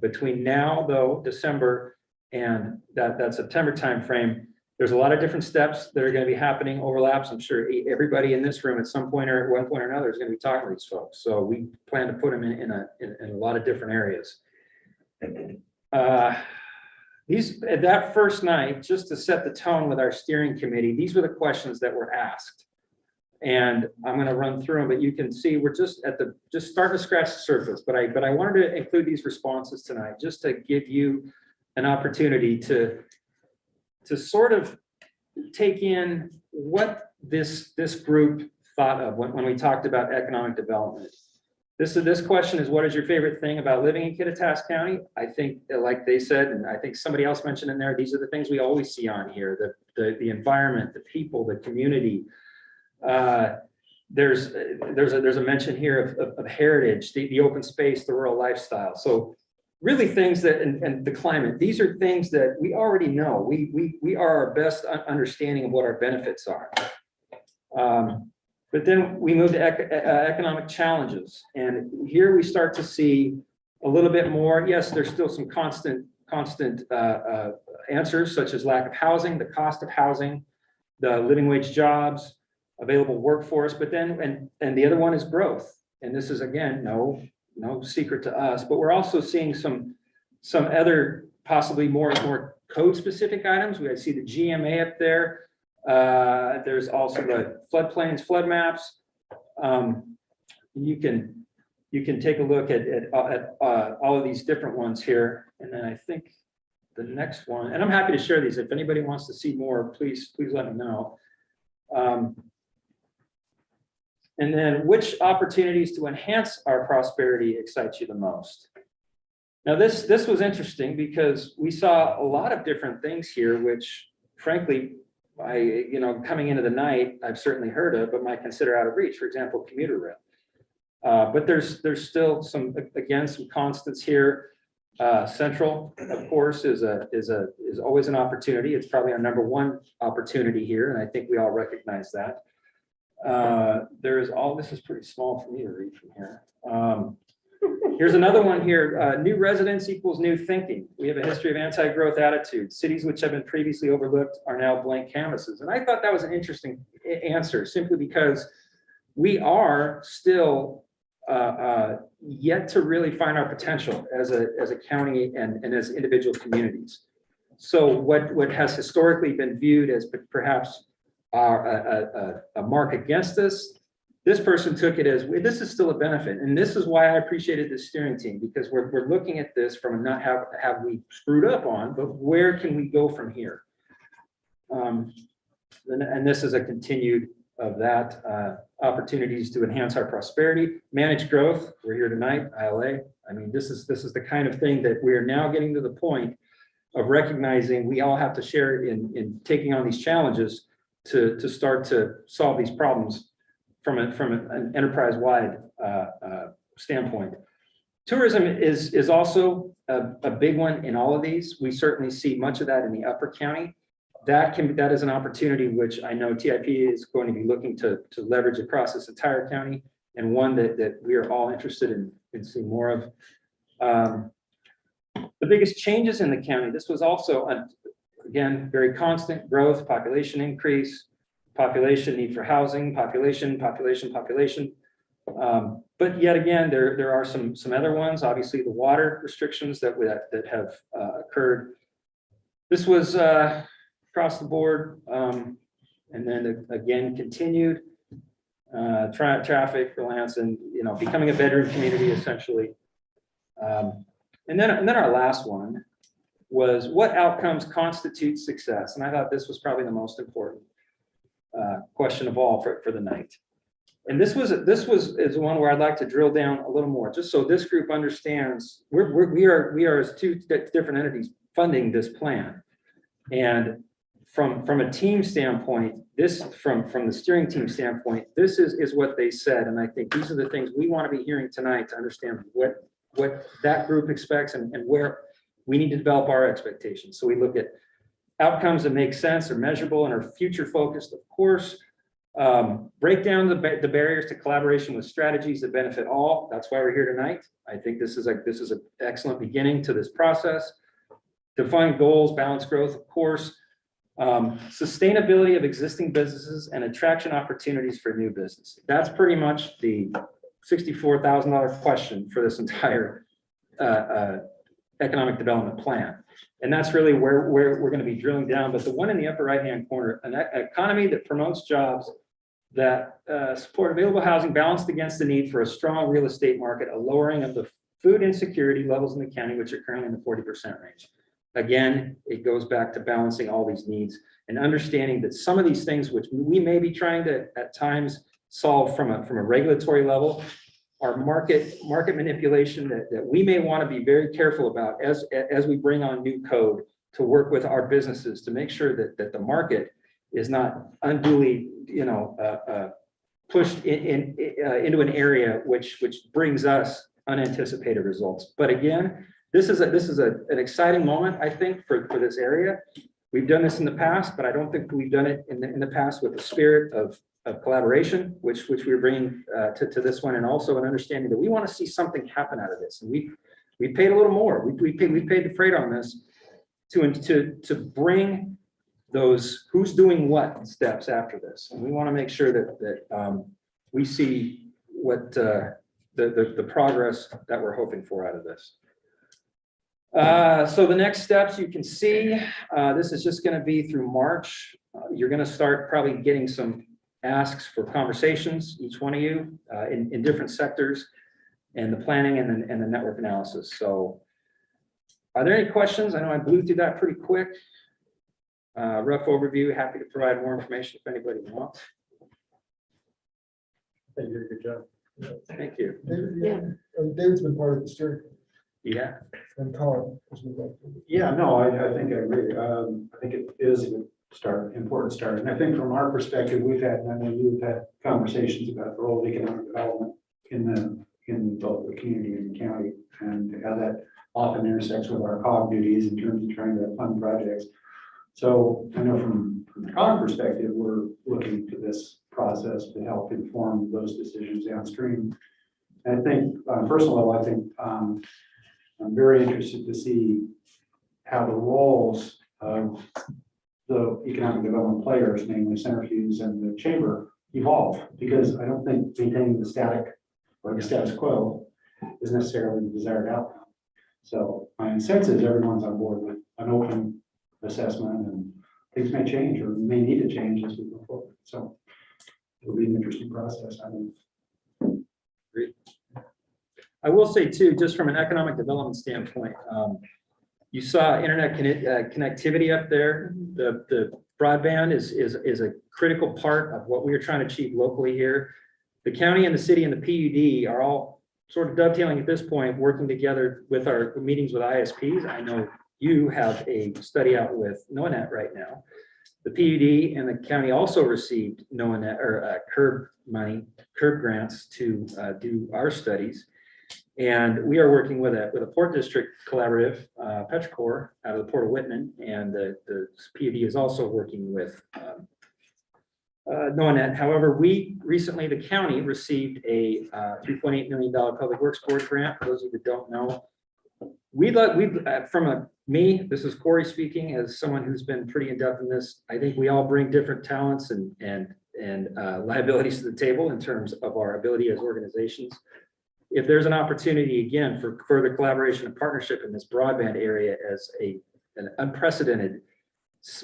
between now, though, December and that September timeframe, there's a lot of different steps that are going to be happening, overlaps. I'm sure everybody in this room at some point or at one point or another is going to be talking to these folks. So we plan to put them in a lot of different areas. That first night, just to set the tone with our steering committee, these were the questions that were asked. And I'm going to run through them, but you can see we're just starting to scratch the surface. But I wanted to include these responses tonight just to give you an opportunity to sort of take in what this group thought of when we talked about economic development. This question is, what is your favorite thing about living in Kittitas County? I think, like they said, and I think somebody else mentioned in there, these are the things we always see on here: the environment, the people, the community. There's a mention here of heritage, the open space, the rural lifestyle. So really things that, and the climate, these are things that we already know. We are our best understanding of what our benefits are. But then we move to economic challenges. And here we start to see a little bit more. Yes, there's still some constant answers, such as lack of housing, the cost of housing, the living wage jobs, available workforce, but then, and the other one is growth. And this is, again, no secret to us, but we're also seeing some other possibly more code-specific items. We see the GMA up there. There's also the floodplains, flood maps. You can take a look at all of these different ones here. And then I think the next one, and I'm happy to share these. If anybody wants to see more, please let me know. And then which opportunities to enhance our prosperity excites you the most? Now, this was interesting because we saw a lot of different things here, which frankly, coming into the night, I've certainly heard of, but might consider out of reach. For example, commuter rail. But there's still some constants here. Central, of course, is always an opportunity. It's probably our number one opportunity here, and I think we all recognize that. This is pretty small for me to read from here. Here's another one here. New residents equals new thinking. We have a history of anti-growth attitudes. Cities which have been previously overlooked are now blank canvases. And I thought that was an interesting answer, simply because we are still yet to really find our potential as a county and as individual communities. So what has historically been viewed as perhaps a mark against us, this person took it as, this is still a benefit. And this is why I appreciated this steering team, because we're looking at this from not have we screwed up on, but where can we go from here? And this is a continued of that, opportunities to enhance our prosperity, manage growth. We're here tonight, ILA. I mean, this is the kind of thing that we are now getting to the point of recognizing we all have to share in taking on these challenges to start to solve these problems from an enterprise-wide standpoint. Tourism is also a big one in all of these. We certainly see much of that in the Upper County. That is an opportunity which I know TIP is going to be looking to leverage across this entire county, and one that we are all interested in seeing more of. The biggest changes in the county, this was also, again, very constant growth, population increase, population need for housing, population. But yet again, there are some other ones, obviously the water restrictions that have occurred. This was across the board, and then again continued traffic for Lansing, becoming a bedroom community essentially. And then our last one was what outcomes constitute success, and I thought this was probably the most important question of all for the night. And this is one where I'd like to drill down a little more, just so this group understands we are as two different entities funding this plan. And from a team standpoint, from the steering team standpoint, this is what they said. And I think these are the things we want to be hearing tonight to understand what that group expects and where we need to develop our expectations. So we look at outcomes that make sense, are measurable, and are future focused, of course. Break down the barriers to collaboration with strategies that benefit all. That's why we're here tonight. I think this is an excellent beginning to this process. Define goals, balance growth, of course. Sustainability of existing businesses and attraction opportunities for new business. That's pretty much the $64,000 question for this entire economic development plan. And that's really where we're going to be drilling down. But the one in the upper right-hand corner, an economy that promotes jobs that support available housing balanced against the need for a strong real estate market, a lowering of the food insecurity levels in the county, which are currently in the 40% range. Again, it goes back to balancing all these needs and understanding that some of these things, which we may be trying to at times solve from a regulatory level, are market manipulation that we may want to be very careful about as we bring on new code to work with our businesses to make sure that the market is not unduly, pushed into an area which brings us unanticipated results. But again, this is an exciting moment, I think, for this area. We've done this in the past, but I don't think we've done it in the past with the spirit of collaboration, which we're bringing to this one, and also an understanding that we want to see something happen out of this. And we paid a little more. We paid the freight on this to bring those who's doing what steps after this. And we want to make sure that we see what the progress that we're hoping for out of this. So the next steps you can see, this is just going to be through March. You're going to start probably getting some asks for conversations, each one of you, in different sectors, and the planning and the network analysis. So are there any questions? I know I blew through that pretty quick. Rough overview, happy to provide more information if anybody wants. You did a good job. Thank you. David's been part of the steering Yeah. and Colin. as well. Yeah, no, I think I agree. I think it is a start, important start. And I think from our perspective, we've had conversations about the role of economic development in both the community and the county, and how that often intersects with our COG duties in terms of trying to fund projects. So I know from the COG perspective, we're looking to this process to help inform those decisions downstream. And I think on a personal level, I think I'm very interested to see how the roles of the economic development players, namely Centrifuge and the chamber, evolve, because I don't think maintaining the static or the status quo is necessarily the desired outcome. So my sense is everyone's on board with an open assessment, and things may change or may need to change as we go forward. So it'll be an interesting process, I think. Great. I will say too, just from an economic development standpoint, you saw internet connectivity up there. The broadband is a critical part of what we are trying to achieve locally here. The county and the city and the PUD are all sort of dovetailing at this point, working together with our meetings with ISPs. I know you have a study out with NOAANET right now. The PUD and the county also received NOAANET or curb grants to do our studies. And we are working with a Port District collaborative, PetroCorps, out of the Port of Whitman, and the PUD is also working with NOAANET. However, we recently, the county received a $3.8 million Public Works Board grant. For those of you that don't know, this is Corey speaking, as someone who's been pretty in depth in this. I think we all bring different talents and liabilities to the table in terms of our ability as organizations. If there's an opportunity, again, for further collaboration and partnership in this broadband area as an unprecedented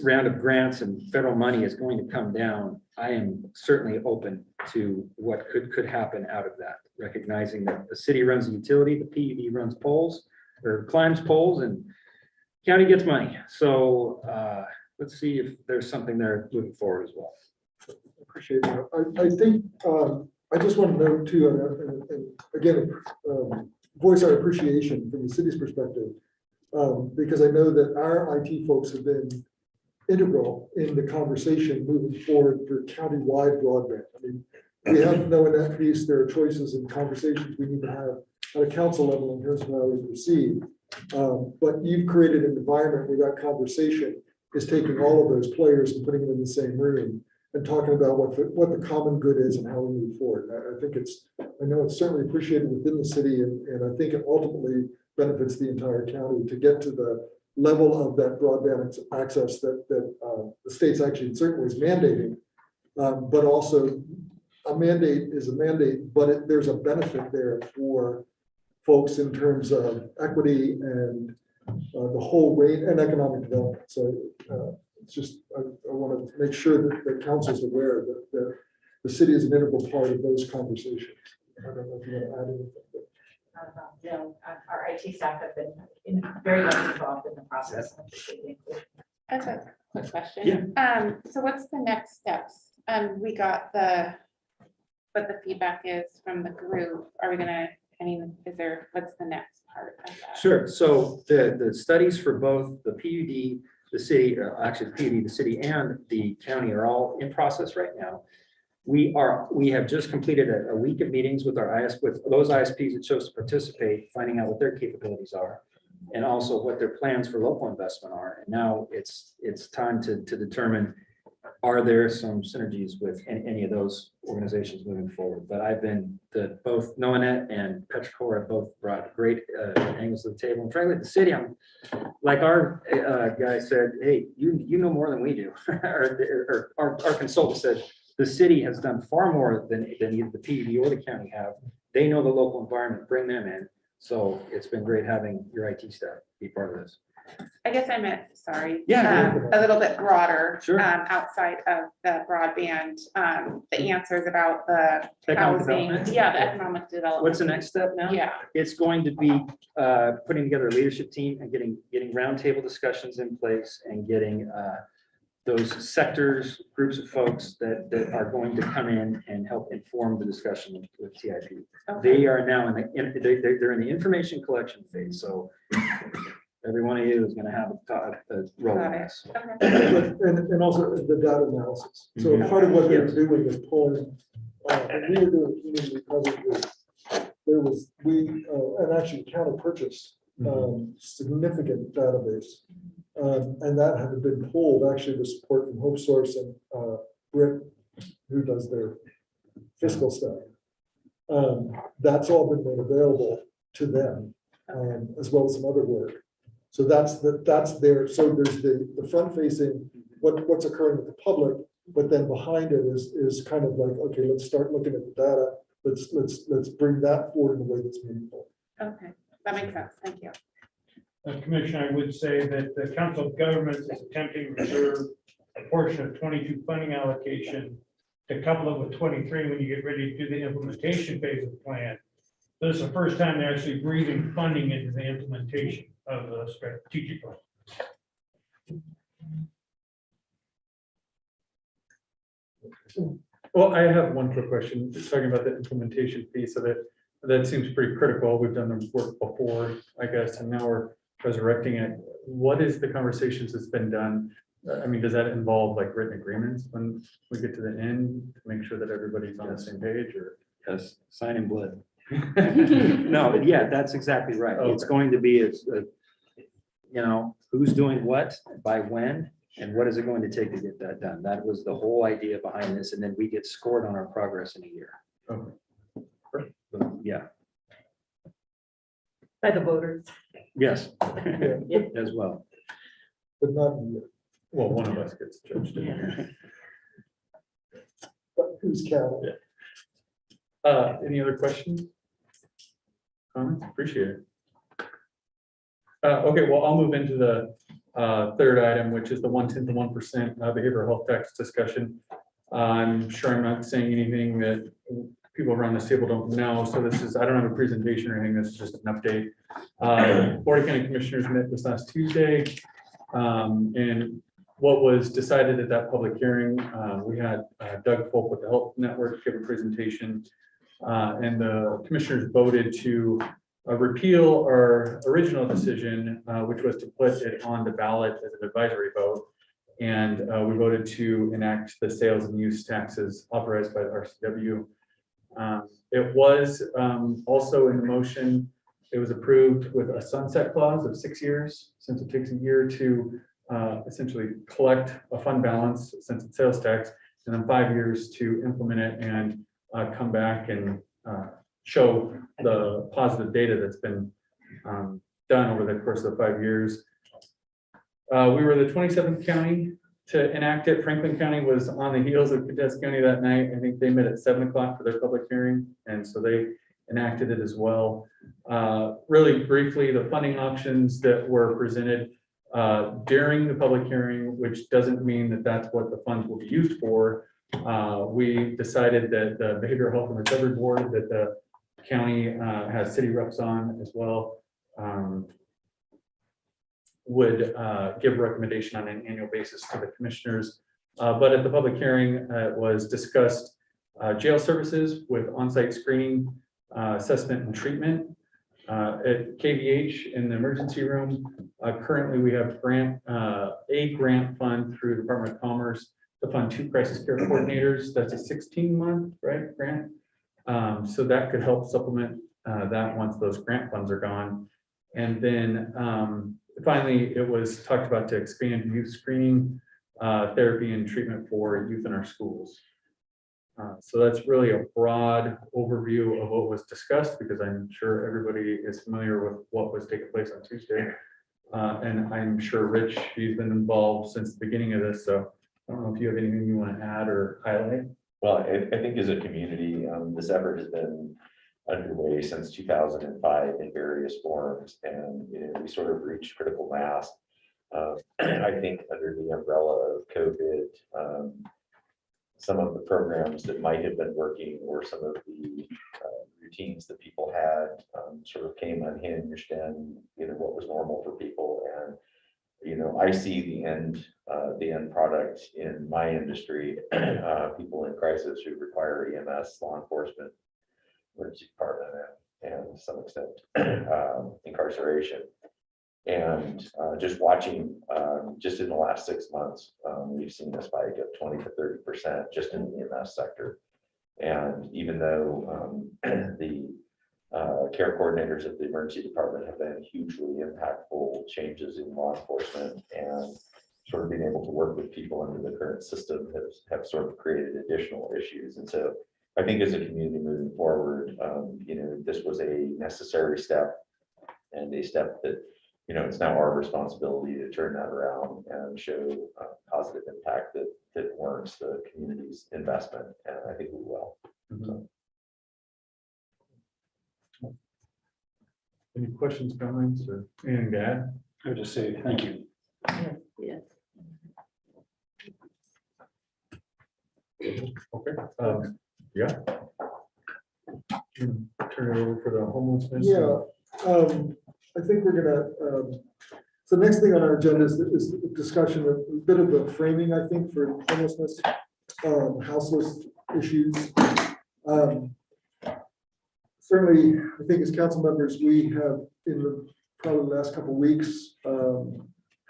round of grants and federal money is going to come down, I am certainly open to what could happen out of that, recognizing that the city runs the utility, the PUD runs poles or climbs poles, and county gets money. So let's see if there's something there moving forward as well. Appreciate that. I think I just want to note too, and again, voice our appreciation from the city's perspective, because I know that our IT folks have been integral in the conversation moving forward for county-wide broadband. I mean, we have known that piece, there are choices and conversations we need to have at a council level in terms of how we proceed. But you've created an environment where that conversation is taking all of those players and putting them in the same room and talking about what the common good is and how we move forward. I think I know it's certainly appreciated within the city, and I think it ultimately benefits the entire county to get to the level of that broadband access that the state's actually in certain ways mandating, but also a mandate is a mandate, but there's a benefit there for folks in terms of equity and the whole rate and economic development. So it's just, I want to make sure that the council's aware that the city is an integral part of those conversations. I don't know if you want to add anything. Our IT staff have been very much involved in the process. I have a quick question. So what's the next steps? We got what the feedback is from the group. Are we gonna, what's the next part of that? Sure. So the studies for both the PUD, the city, actually the PUD, the city and the county are all in process right now. We have just completed a week of meetings with with those ISPs that chose to participate, finding out what their capabilities are, and also what their plans for local investment are. And now it's time to determine, are there some synergies with any of those organizations moving forward? But I've been both NOAANET and PetroCorps have both brought great angles to the table. And frankly, the city, I'm like our guy said, hey, you know more than we do. or our consultant said, the city has done far more than either the PUD or the county have. They know the local environment, bring them in. So it's been great having your IT staff be part of this. I guess I meant, sorry. Yeah. A little bit broader. Sure. Outside of the broadband, the answers about the Economic housing. development? Yeah, the economic development. What's the next step now? Yeah, It's going to be putting together a leadership team and getting roundtable discussions in place and getting those sectors, groups of folks that are going to come in and help inform the discussion with TIP. They are now they're in the information collection phase, so every one of you is gonna have a role in this. And also the data analysis. So part of what they're doing is pulling, and we were doing community present. And actually county purchased significant database. And that had been pulled actually with support from Hope Source and Brit, who does their fiscal stuff. That's all been made available to them, as well as some other work. So that's there. So there's the front facing, what's occurring with the public, but then behind it is kind of like, okay, let's start looking at the data. Let's bring that forward in a way that's meaningful. okay, that makes sense, thank you. Commissioner, I would say that the Council of Governments is attempting to reserve a portion of 22 funding allocation to couple it with 23 when you get ready to do the implementation phase of the plan. This is the first time they're actually breathing funding into the implementation of the strategic plan. Well, I have one quick question, just talking about the implementation piece of it. That seems pretty critical. We've done the work before, I guess, and now we're resurrecting it. What is the conversations that's been done? I mean, does that involve like written agreements when we get to the end to make sure that everybody's on the same page, or? Yes, sign in blood. No, but yeah, that's exactly right. It's going to be, who's doing what, by when, and what is it going to take to get that done? That was the whole idea behind this, and then we get scored on our progress in a year. Okay. Yeah, By the voters. yes, as well. But not in the, Well, one of us gets judged. but who's counting? Any other questions? Comments? Appreciate it. Okay, well, I'll move into the third item, which is the 1/10 to 1% behavioral health tax discussion. I'm sure I'm not saying anything that people around this table don't know. So this is, I don't have a presentation or anything. This is just an update. Board of County Commissioners met this last Tuesday. And what was decided at that public hearing, we had Doug Folk with the Health Network give a presentation. And the commissioners voted to repeal our original decision, which was to put it on the ballot as an advisory vote. And we voted to enact the sales and use taxes authorized by the RCW. It was also in the motion, it was approved with a sunset clause of 6 years, since it takes a year to essentially collect a fund balance since it's sales tax, and then 5 years to implement it and come back and show the positive data that's been done over the course of the 5 years. We were the 27th county to enact it. Franklin County was on the heels of Cadence County that night. I think they met at 7 o'clock for their public hearing, and so they enacted it as well. Really briefly, the funding options that were presented during the public hearing, which doesn't mean that that's what the funds will be used for. We decided that the Behavioral Health and Recovery Board that the county has city reps on as well would give a recommendation on an annual basis to the commissioners. But at the public hearing, it was discussed jail services with on-site screening, assessment and treatment. At KVH in the emergency room, currently we have a grant fund through the Department of Commerce to fund 2 crisis care coordinators. That's a 16-month grant. So that could help supplement that once those grant funds are gone. And then finally, it was talked about to expand youth screening, therapy and treatment for youth in our schools. So that's really a broad overview of what was discussed, because I'm sure everybody is familiar with what was taking place on Tuesday. And I'm sure Rich, he's been involved since the beginning of this. So I don't know if you have anything you want to add or highlight. Well, I think as a community, this effort has been underway since 2005 in various forms, and we sort of reached critical mass. I think under the umbrella of COVID, some of the programs that might have been working, or some of the routines that people had, sort of came unhinged, and what was normal for people. And I see the end product in my industry, people in crisis who require EMS, law enforcement, emergency department, and to some extent incarceration. And just watching, just in the last 6 months, we've seen a spike of 20 to 30% just in the EMS sector. And even though the care coordinators of the emergency department have been hugely impactful changes in law enforcement, and sort of being able to work with people under the current system have sort of created additional issues. And so I think as a community moving forward, this was a necessary step, and a step that it's now our responsibility to turn that around and show positive impact that warrants the community's investment, and I think we will. So. Any questions, comments, or anything to add? I would just say thank you. Yes. Okay. Yeah. Turn it over for the homelessness. Yeah, I think we're gonna, so the next thing on our agenda is the discussion of a bit of a framing, I think, for homelessness, houseless issues. Certainly, I think as council members, we have in the probably the last couple of weeks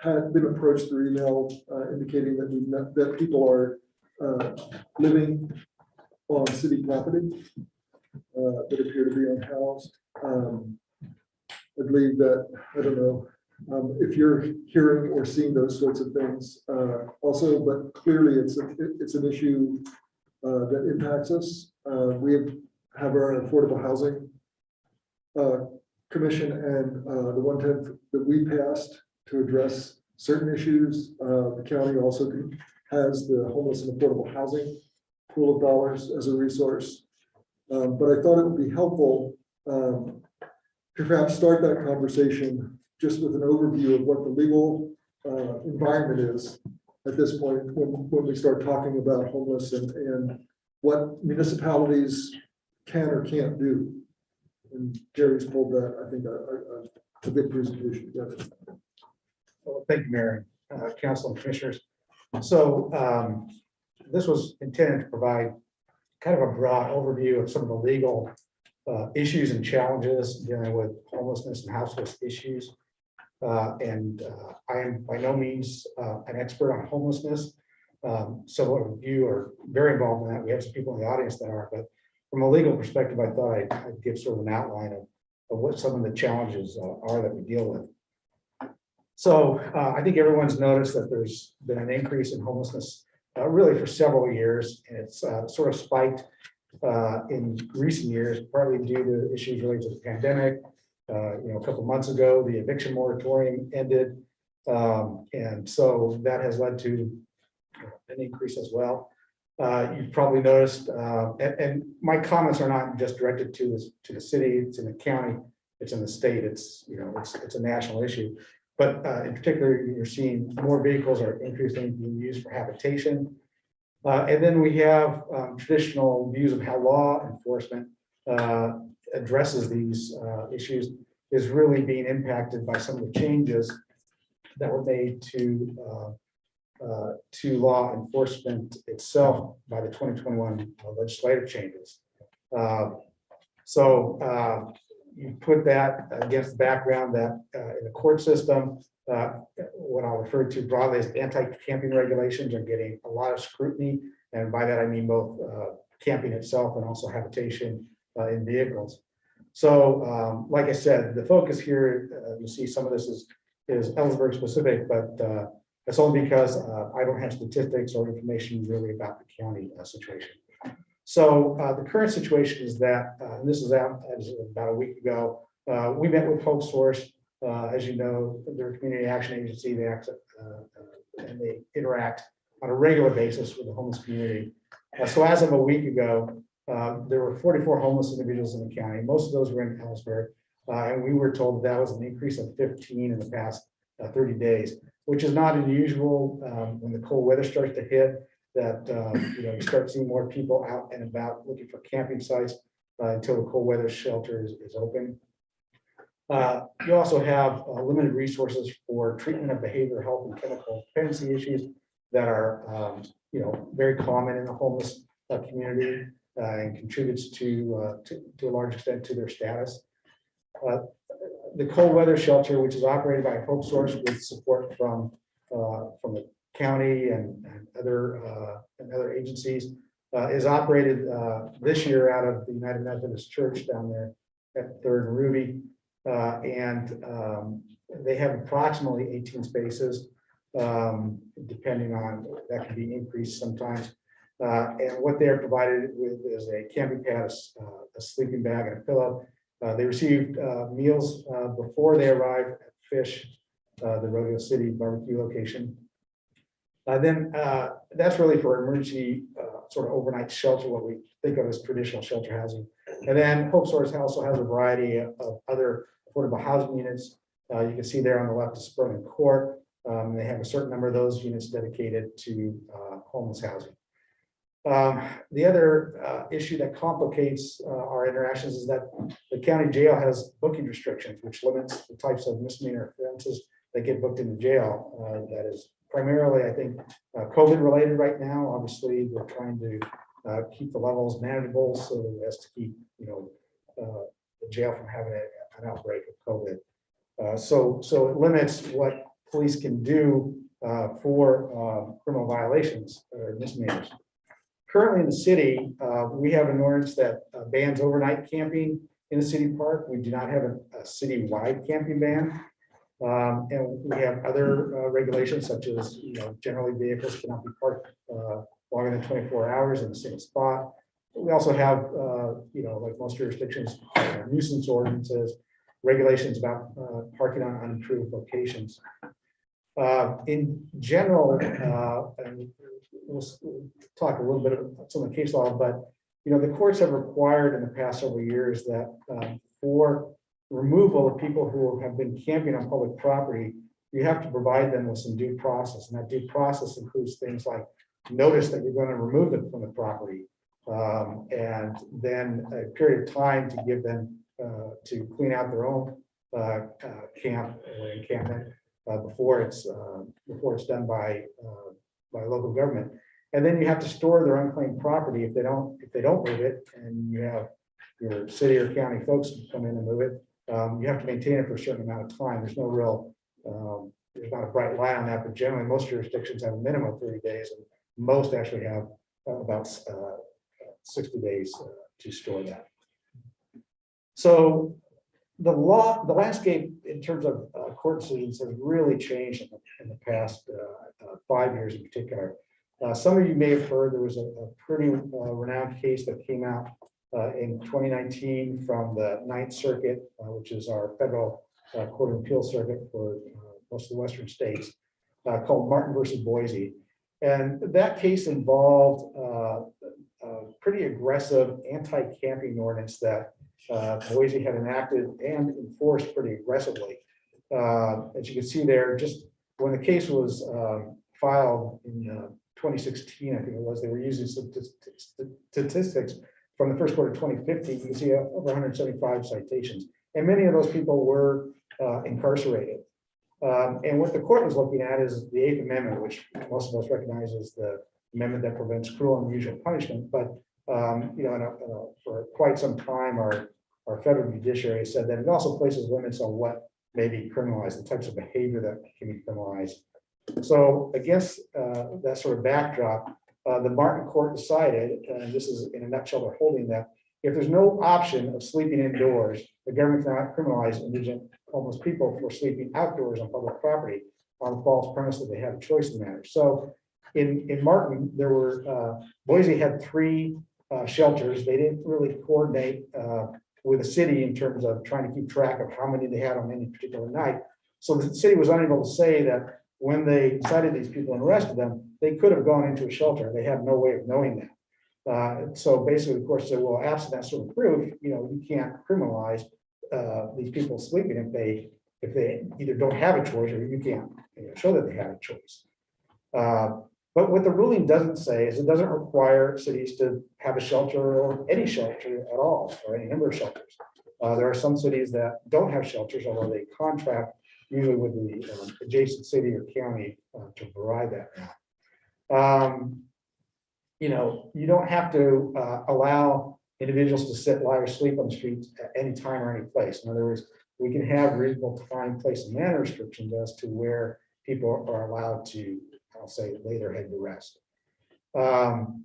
had been approached through email indicating that people are living on city property that appear to be unhoused. I believe that, I don't know if you're hearing or seeing those sorts of things also, but clearly it's an issue that impacts us. We have our affordable housing commission, and the 1/10 that we passed to address certain issues. The county also has the homeless and affordable housing pool of dollars as a resource. But I thought it would be helpful to perhaps start that conversation just with an overview of what the legal environment is at this point when we start talking about homeless and what municipalities can or can't do. And Jerry's pulled that, I think, a good presentation together. Well, thank you, Mayor, Council and Commissioners. So this was intended to provide kind of a broad overview of some of the legal issues and challenges dealing with homelessness and houseless issues. And I am by no means an expert on homelessness. Some of you are very involved in that. We have some people in the audience that are, but from a legal perspective, I thought I'd give sort of an outline of what some of the challenges are that we deal with. So I think everyone's noticed that there's been an increase in homelessness really for several years, and it's sort of spiked in recent years, partly due to issues related to the pandemic. A couple months ago, the eviction moratorium ended, and so that has led to an increase as well. You've probably noticed, and my comments are not just directed to the city, it's in the county, it's in the state, it's a national issue. But in particular, you're seeing more vehicles are increasingly being used for habitation. And then we have traditional views of how law enforcement addresses these issues is really being impacted by some of the changes that were made to law enforcement itself by the 2021 legislative changes. So you put that against the background that in the court system, what I'll refer to broadly as anti-camping regulations are getting a lot of scrutiny. And by that, I mean both camping itself and also habitation in vehicles. So like I said, the focus here, you'll see some of this is Ellensburg specific, but that's only because I don't have statistics or information really about the county situation. So the current situation is that, and this is out as about a week ago, we met with Hope Source. As you know, they're a community action agency. They act and they interact on a regular basis with the homeless community. So as of a week ago, there were 44 homeless individuals in the county. Most of those were in Ellsworth. And we were told that was an increase of 15 in the past 30 days, which is not unusual when the cold weather starts to hit, that you start seeing more people out and about looking for camping sites until the cold weather shelter is open. You also have limited resources for treatment of behavioral health and chemical dependency issues that are very common in the homeless community and contributes to a large extent to their status. The cold weather shelter, which is operated by Hope Source with support from the county and other agencies, is operated this year out of the United Methodist Church down there at 3rd and Ruby. They have approximately 18 spaces, depending on, that can be increased sometimes. And what they are provided with is a camping pad, a sleeping bag, and a pillow. They received meals before they arrived at Fish, the Rodeo City barbecue location. Then that's really for emergency sort of overnight shelter, what we think of as traditional shelter housing. And then Hope Source also has a variety of other affordable housing units. You can see there on the left is Spurling Court. They have a certain number of those units dedicated to homeless housing. The other issue that complicates our interactions is that the county jail has booking restrictions, which limits the types of misdemeanor offenses that get booked into jail. That is primarily, I think, COVID related right now. Obviously, we're trying to keep the levels manageable so as to keep the jail from having an outbreak of COVID. So it limits what police can do for criminal violations or misdemeanors. Currently in the city, we have an ordinance that bans overnight camping in the city park. We do not have a city-wide camping ban. And we have other regulations such as, generally vehicles cannot be parked longer than 24 hours in the same spot. We also have, like most jurisdictions, nuisance ordinances, regulations about parking on unimproved locations. In general, and we'll talk a little bit about some of the case law, but the courts have required in the past several years that for removal of people who have been camping on public property, you have to provide them with some due process, and that due process includes things like notice that you're going to remove them from the property, and then a period of time to give them to clean out their own camp or encampment before it's done by local government. And then you have to store their unclaimed property if they don't move it, and you have your city or county folks come in and move it. You have to maintain it for a certain amount of time. There's no real, there's not a bright line on that, but generally most jurisdictions have a minimum of 30 days, and most actually have about 60 days to store that. So the landscape in terms of court decisions has really changed in the past 5 years in particular. Some of you may have heard there was a pretty renowned case that came out in 2019 from the Ninth Circuit, which is our federal court of appeals circuit for most of the Western states, called Martin versus Boise. And that case involved a pretty aggressive anti-camping ordinance that Boise had enacted and enforced pretty aggressively. As you can see there, just when the case was filed in 2016, I think it was, they were using statistics from the first quarter of 2015. You can see over 175 citations, and many of those people were incarcerated. And what the court was looking at is the Eighth Amendment, which most of us recognize as the amendment that prevents cruel and unusual punishment. But for quite some time, our federal judiciary said that it also places limits on what may be criminalized, the types of behavior that can be criminalized. So against that sort of backdrop, the Martin court decided, and this is in a nutshell, they're holding that if there's no option of sleeping indoors, the government cannot criminalize indigent homeless people for sleeping outdoors on public property on the false premise that they have a choice in the matter. So in Martin, there were, Boise had 3 shelters. They didn't really coordinate with the city in terms of trying to keep track of how many they had on any particular night. So the city was unable to say that when they cited these people and arrested them, they could have gone into a shelter. They had no way of knowing that. So basically, of course, said, well, absent that sort of proof, you can't criminalize these people sleeping if they either don't have a choice or you can't show that they have a choice. But what the ruling doesn't say is it doesn't require cities to have a shelter or any shelter at all, or any number of shelters. There are some cities that don't have shelters, although they contract usually with the adjacent city or county to provide that now. You don't have to allow individuals to sit, lie, or sleep on the streets at any time or any place. In other words, we can have reasonable time, place, and manner restrictions as to where people are allowed to, I'll say, lay their head to rest. And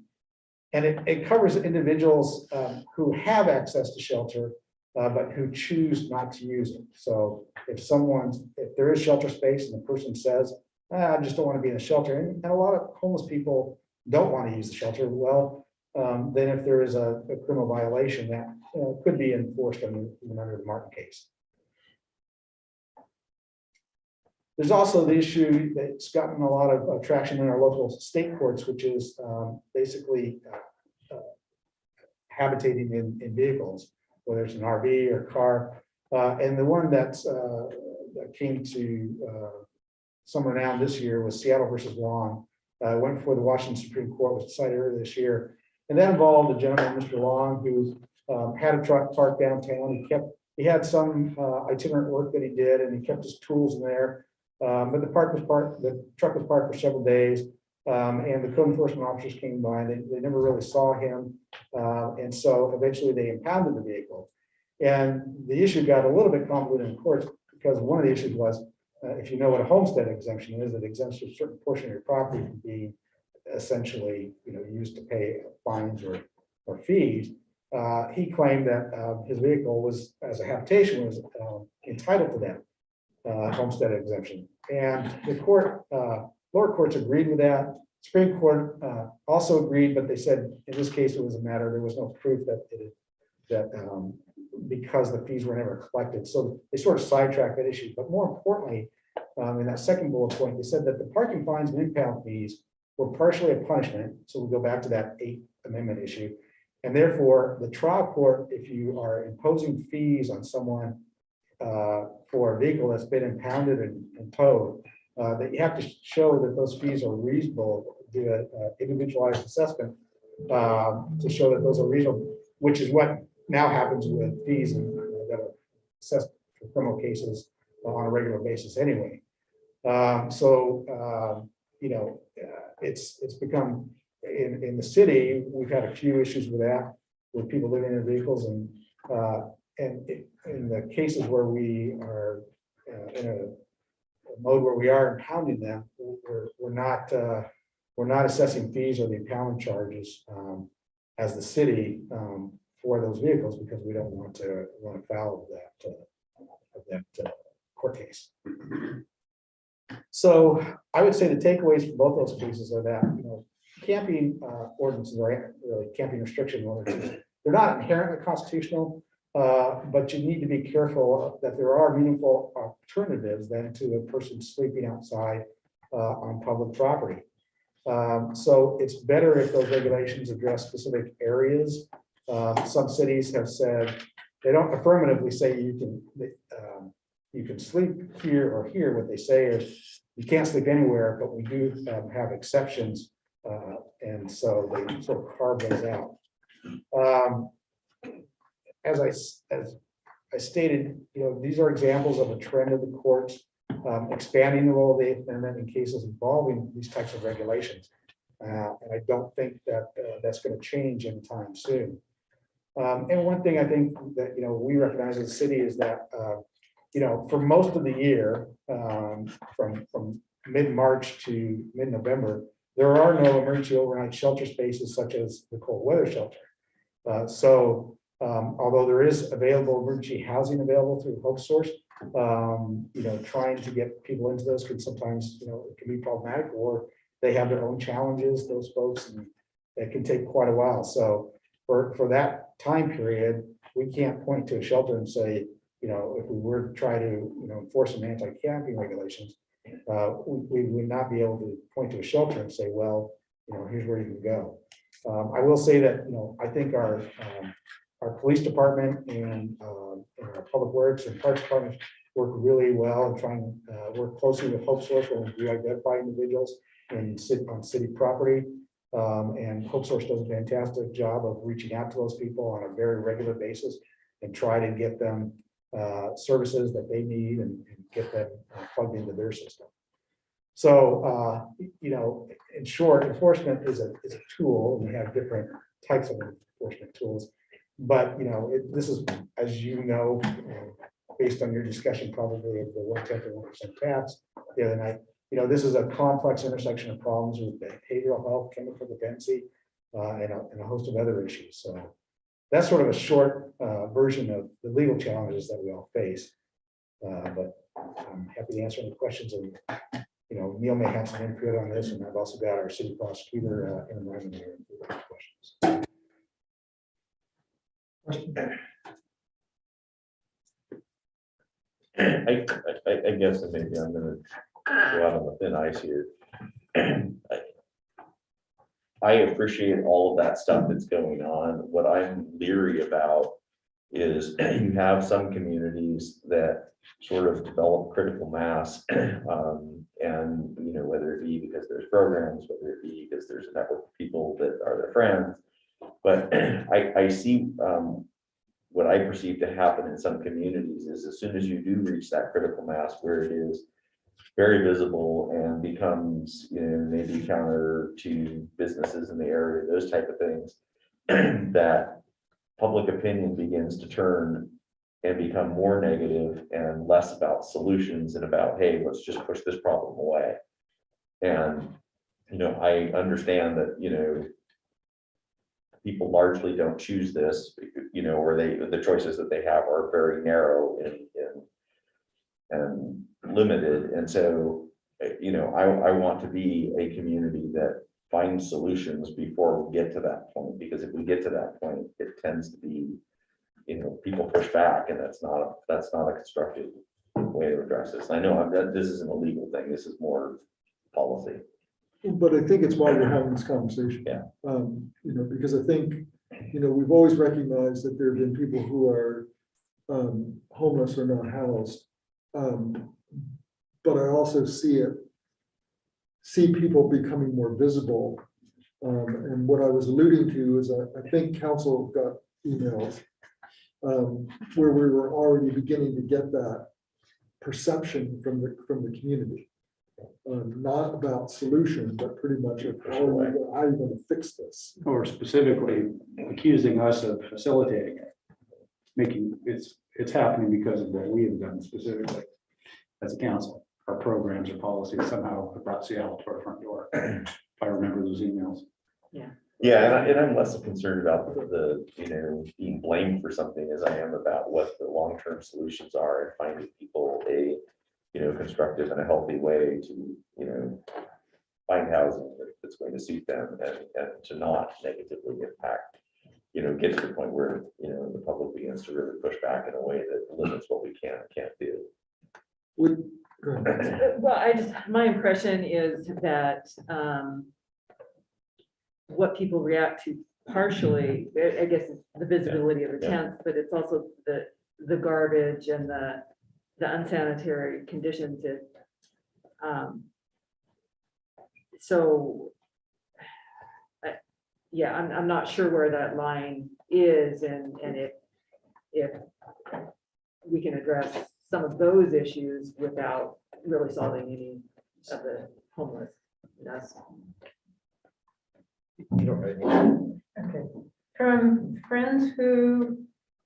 it covers individuals who have access to shelter, but who choose not to use it. So if there is shelter space and the person says, I just don't want to be in a shelter, and a lot of homeless people don't want to use the shelter, well, then if there is a criminal violation, that could be enforced under the Martin case. There's also the issue that's gotten a lot of traction in our local state courts, which is basically habitating in vehicles, whether it's an RV or car. And the one that came to some renown this year was Seattle versus Long. Went before the Washington Supreme Court, was decided earlier this year. And that involved a gentleman, Mr. Long, who had a truck parked downtown. He had some itinerant work that he did, and he kept his tools in there. But the truck was parked for several days, and the code enforcement officers came by, and they never really saw him. And so eventually they impounded the vehicle. And the issue got a little bit convoluted in courts because one of the issues was, if you know what a homestead exemption is, it exempts a certain portion of your property from being essentially used to pay fines or fees. He claimed that his vehicle was, as a habitation, was entitled to that homestead exemption. And the lower courts agreed with that. Supreme Court also agreed, but they said in this case it was a matter, there was no proof that because the fees were never collected. So they sort of sidetracked that issue. But more importantly, in that second bullet point, they said that the parking fines and impound fees were partially a punishment. So we go back to that 8th Amendment issue. And therefore, the trial court, if you are imposing fees on someone for a vehicle that's been impounded and towed, that you have to show that those fees are reasonable, do an individualized assessment to show that those are reasonable, which is what now happens with fees that are assessed for criminal cases on a regular basis anyway. It's become, in the city, we've had a few issues with that, with people living in vehicles, and in the cases where we are in a mode where we are impounding them, we're not assessing fees or the impoundment charges as the city for those vehicles, because we don't want to run afoul of that court case. So I would say the takeaways for both those cases are that camping ordinances, or really camping restriction ordinances, they're not inherently constitutional, but you need to be careful that there are meaningful alternatives than to a person sleeping outside on public property. So it's better if those regulations address specific areas. Some cities have said, they don't affirmatively say you can sleep here or here. What they say is you can't sleep anywhere, but we do have exceptions. And so they sort of carve those out. As I stated, these are examples of a trend of the courts expanding the role of the 8th Amendment in cases involving these types of regulations. And I don't think that that's going to change anytime soon. And one thing I think that we recognize as a city is that for most of the year, from mid-March to mid-November, there are no emergency overnight shelter spaces such as the cold weather shelter. Although there is available emergency housing available through Hope Source, trying to get people into those can sometimes, it can be problematic, or they have their own challenges, those folks, and it can take quite a while. So for that time period, we can't point to a shelter and say, if we were to try to, enforce some anti-camping regulations, we would not be able to point to a shelter and say, well, here's where you can go. I will say that, I think our police department and our public works and parks department work really well and trying to work closely with Hope Source when we identify individuals and sit on city property. And Hope Source does a fantastic job of reaching out to those people on a very regular basis and try to get them services that they need and get them plugged into their system. So, in short, enforcement is a tool, and we have different types of enforcement tools. But, this is, as based on your discussion probably of the 1/10 or 1% tax the other night, this is a complex intersection of problems with behavioral health, chemical dependency, and a host of other issues. So that's sort of a short version of the legal challenges that we all face. But I'm happy to answer any questions. And Neil may have some input on this, and I've also got our city prosecutor in the room here for questions. I guess that maybe I'm gonna go out on the thin ice here. I appreciate all of that stuff that's going on. What I'm leery about is you have some communities that sort of develop critical mass, and whether it be because there's programs, whether it be because there's a network of people that are their friends. But I see what I perceive to happen in some communities is as soon as you do reach that critical mass where it is very visible and becomes, maybe counter to businesses in the area, those type of things, that public opinion begins to turn and become more negative and less about solutions and about, hey, let's just push this problem away. And, I understand that, people largely don't choose this, or the choices that they have are very narrow and limited. And so, I want to be a community that finds solutions before we get to that point, because if we get to that point, it tends to be, people push back, and that's not a constructive way to address this. I know this isn't a legal thing, this is more policy. But I think it's why we're having this conversation. Yeah. Because I think, we've always recognized that there have been people who are homeless or not housed. But I also see people becoming more visible. And what I was alluding to is I think council got emails where we were already beginning to get that perception from the community. Not about solution, but pretty much of how are you going to fix this? Or specifically accusing us of facilitating it. Making it's happening because of what we have done specifically as a council. Our programs or policies somehow have brought Seattle to our front door. If I remember those emails. Yeah, and I'm less concerned about the being blamed for something as I am about what the long-term solutions are and finding people a constructive and a healthy way to find housing that's going to suit them and to not negatively impact, get to the point where the public begins to really push back in a way that limits what we can and can't do. Well, my impression is that what people react to partially, I guess, is the visibility of the tents, but it's also the garbage and the unsanitary conditions. I'm not sure where that line is, and if we can address some of those issues without really solving any of the homelessness. Okay, from friends who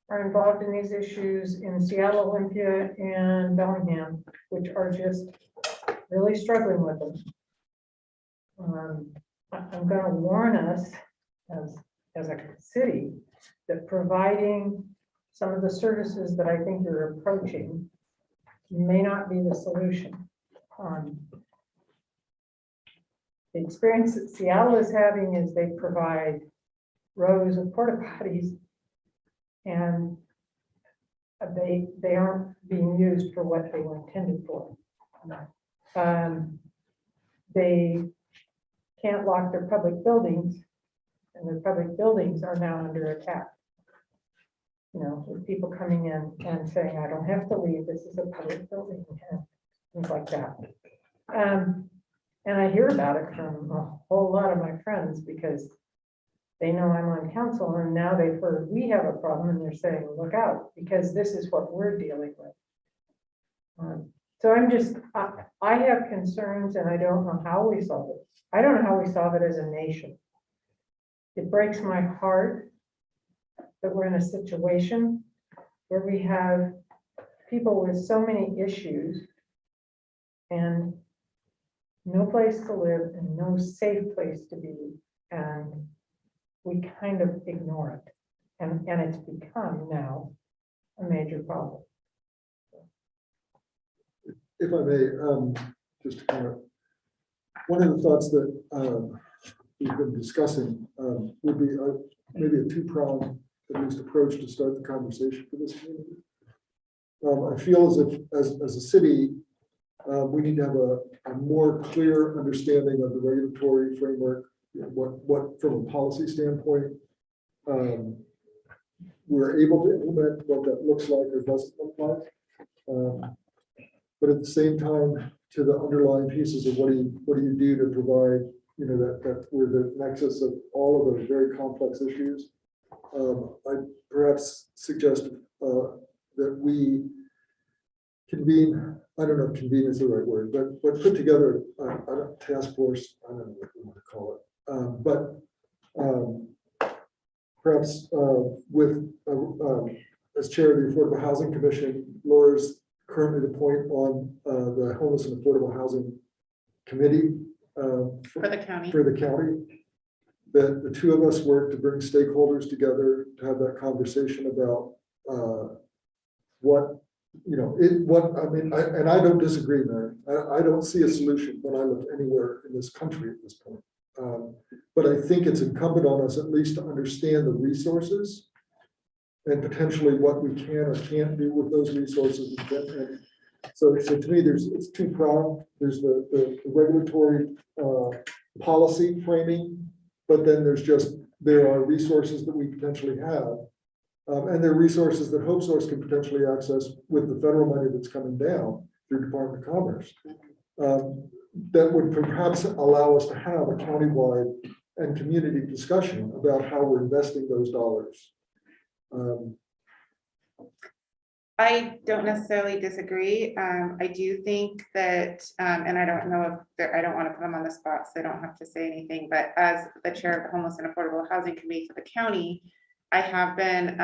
are involved in these issues in Seattle, Olympia, and Bellingham, which are just really struggling with them. I'm going to warn us as a city that providing some of the services that I think you're approaching may not be the solution. The experience that Seattle is having is they provide rows of porta potties, and they aren't being used for what they were intended for. They can't lock their public buildings and the public buildings are now under attack. You know, with people coming in and saying, I don't have to leave, this is a public building, and things like that. And I hear about it from a whole lot of my friends because they know I'm on council and now they've heard we have a problem and they're saying, look out, because this is what we're dealing with. So I'm just, I have concerns and I don't know how we solve it. I don't know how we solve it as a nation. It breaks my heart that we're in a situation where we have people with so many issues and no place to live and no safe place to be. And we kind of ignore it. And it's become now a major problem. If I may, just to kind of, one of the thoughts that we've been discussing would be maybe a two-pronged at least approach to start the conversation for this community. I feel as if as a city, we need to have a more clear understanding of the regulatory framework, you know, what from a policy standpoint, we're able to implement, what that looks like or doesn't look like. But at the same time, to the underlying pieces of what do you do to provide, you know, that we're the nexus of all of those very complex issues. I perhaps suggest that we convene, I don't know if convene is the right word, but put together a task force, I don't know what we want to call it. Perhaps with, as chair of the Affordable Housing Commission, Laura's currently the point on the Homeless and Affordable Housing Committee. For the county. For the county. That the two of us work to bring stakeholders together to have that conversation about what, you know, and I don't disagree, Mary. I don't see a solution when I look anywhere in this country at this point. But I think it's incumbent on us at least to understand the resources and potentially what we can or can't do with those resources. And so to me, it's two-pronged. There's the regulatory policy framing, but then there are resources that we potentially have. And there are resources that Hope Source can potentially access with the federal money that's coming down through Department of Commerce. That would perhaps allow us to have a countywide and community discussion about how we're investing those dollars. I don't necessarily disagree. I do think that, and I don't know if I don't want to put them on the spot, so I don't have to say anything, but as the chair of the Homeless and Affordable Housing Committee for the county, I have been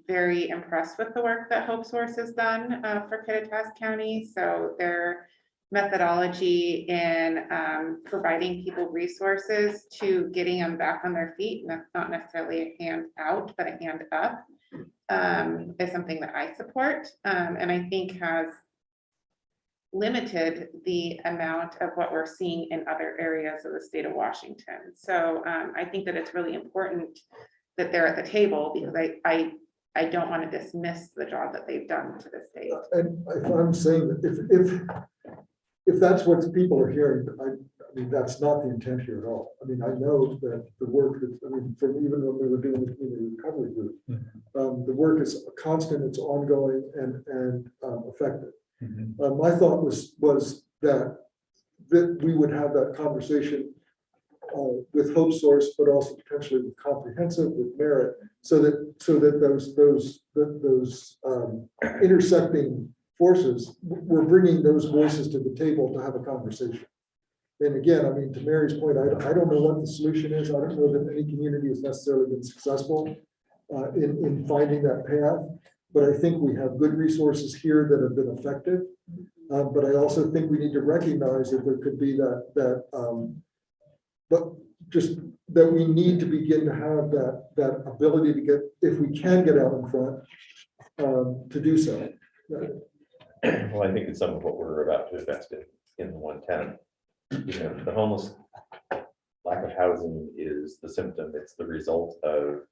very impressed with the work that Hope Source has done for Kittitas County. So their methodology in providing people resources to getting them back on their feet, and that's not necessarily a hand out, but a hand up, is something that I support, and I think has limited the amount of what we're seeing in other areas of the state of Washington. So I think that it's really important that they're at the table, because I don't want to dismiss the job that they've done to this date. And if I'm saying that if that's what people are hearing, I mean, that's not the intent here at all. I mean, I know that the work that, I mean, from even when we were doing the community recovery group, the work is constant, it's ongoing and effective. My thought was that we would have that conversation with Hope Source, but also potentially with Comprehensive, with Merit, so that those intersecting forces, we're bringing those voices to the table to have a conversation. And again, I mean, to Mary's point, I don't know what the solution is. I don't know that any community has necessarily been successful in finding that path, but I think we have good resources here that have been effective. But I also think we need to recognize that there could be but just that we need to begin to have that ability to get, if we can get out in front, to do so. Well, I think it's some of what we're about to invest in the 110. You know, the homeless lack of housing is the symptom. It's the result of,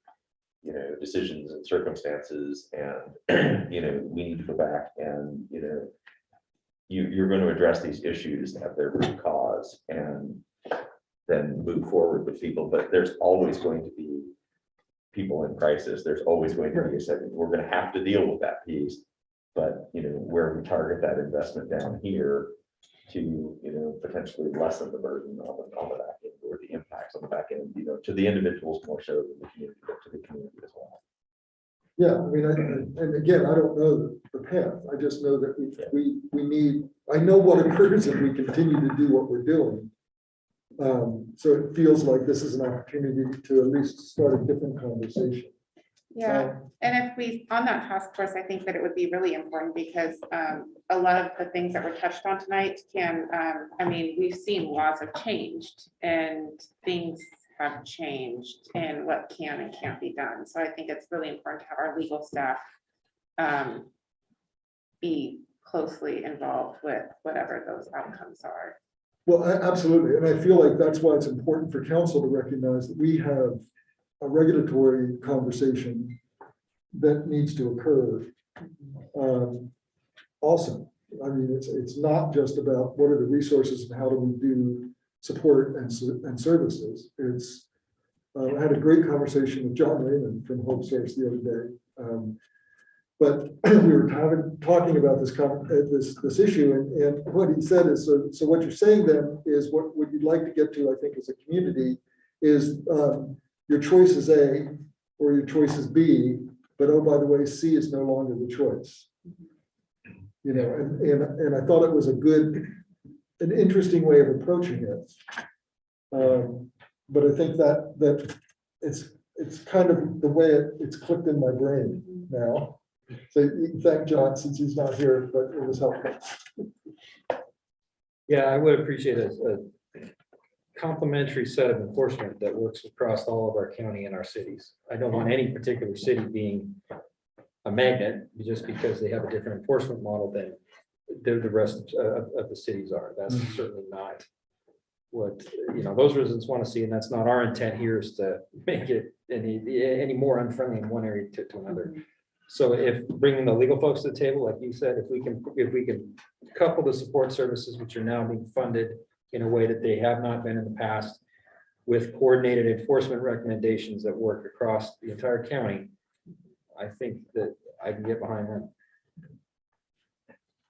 you know, decisions and circumstances, and you know, we need to go back and, you know, you're going to address these issues at their root cause, and then move forward with people, but there's always going to be people in crisis. There's always going to be a second. We're going to have to deal with that piece. But, where we target that investment down here to, potentially lessen the burden on the back end or the impacts on the back end, to the individuals more so than the community, but to the community as well. Yeah, I mean, and again, I don't know the path. I just know that we need, I know what occurs if we continue to do what we're doing. So it feels like this is an opportunity to at least start a different conversation. Yeah, and if we, on that task force, I think that it would be really important because a lot of the things that were touched on tonight can, we've seen laws have changed and things have changed in what can and can't be done. So I think it's really important to have our legal staff be closely involved with whatever those outcomes are. Well, absolutely. And I feel like that's why it's important for council to recognize that we have a regulatory conversation that needs to occur. Also, I mean, it's not just about what are the resources and how do we do support and services. It's I had a great conversation with John Raymond from Hope Source the other day. But we were talking about this issue, and what he said is, so what you're saying then is what you'd like to get to, I think, as a community, is your choice is A or your choice is B, but oh, by the way, C is no longer the choice. And I thought it was an interesting way of approaching it. But I think that it's kind of the way it's clicked in my brain now. So you can thank John since he's not here, but it was helpful. Yeah, I would appreciate a complementary set of enforcement that works across all of our county and our cities. I don't want any particular city being a magnet just because they have a different enforcement model than the rest of the cities are. That's certainly not what those residents want to see, and that's not our intent here, is to make it any more unfriendly in one area to another. So if bringing the legal folks to the table, like you said, if we can couple the support services, which are now being funded in a way that they have not been in the past, with coordinated enforcement recommendations that work across the entire county, I think that I can get behind that.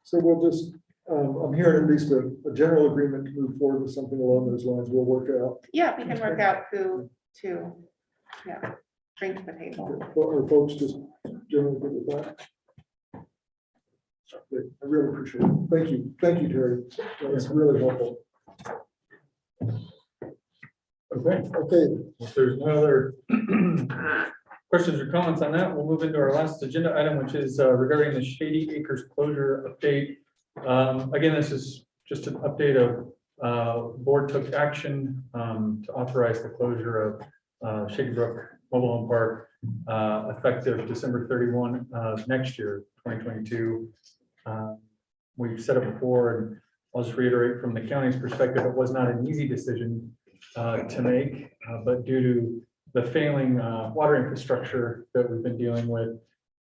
So we'll just, I'm hearing at least a general agreement to move forward with something along those lines. We'll work out. Yeah, we can work out who to, bring to the table. Or folks just generally good with that. I really appreciate it. Thank you, Terry. That's really helpful. Okay. If there's no other questions or comments on that, we'll move into our last agenda item, which is regarding the Shady Acres closure update. Again, this is just an update of board took action to authorize the closure of Shady Brook Mobile Home Park effective December 31 next year, 2022. We've said it before, and I'll just reiterate from the county's perspective, it was not an easy decision to make, but due to the failing water infrastructure that we've been dealing with,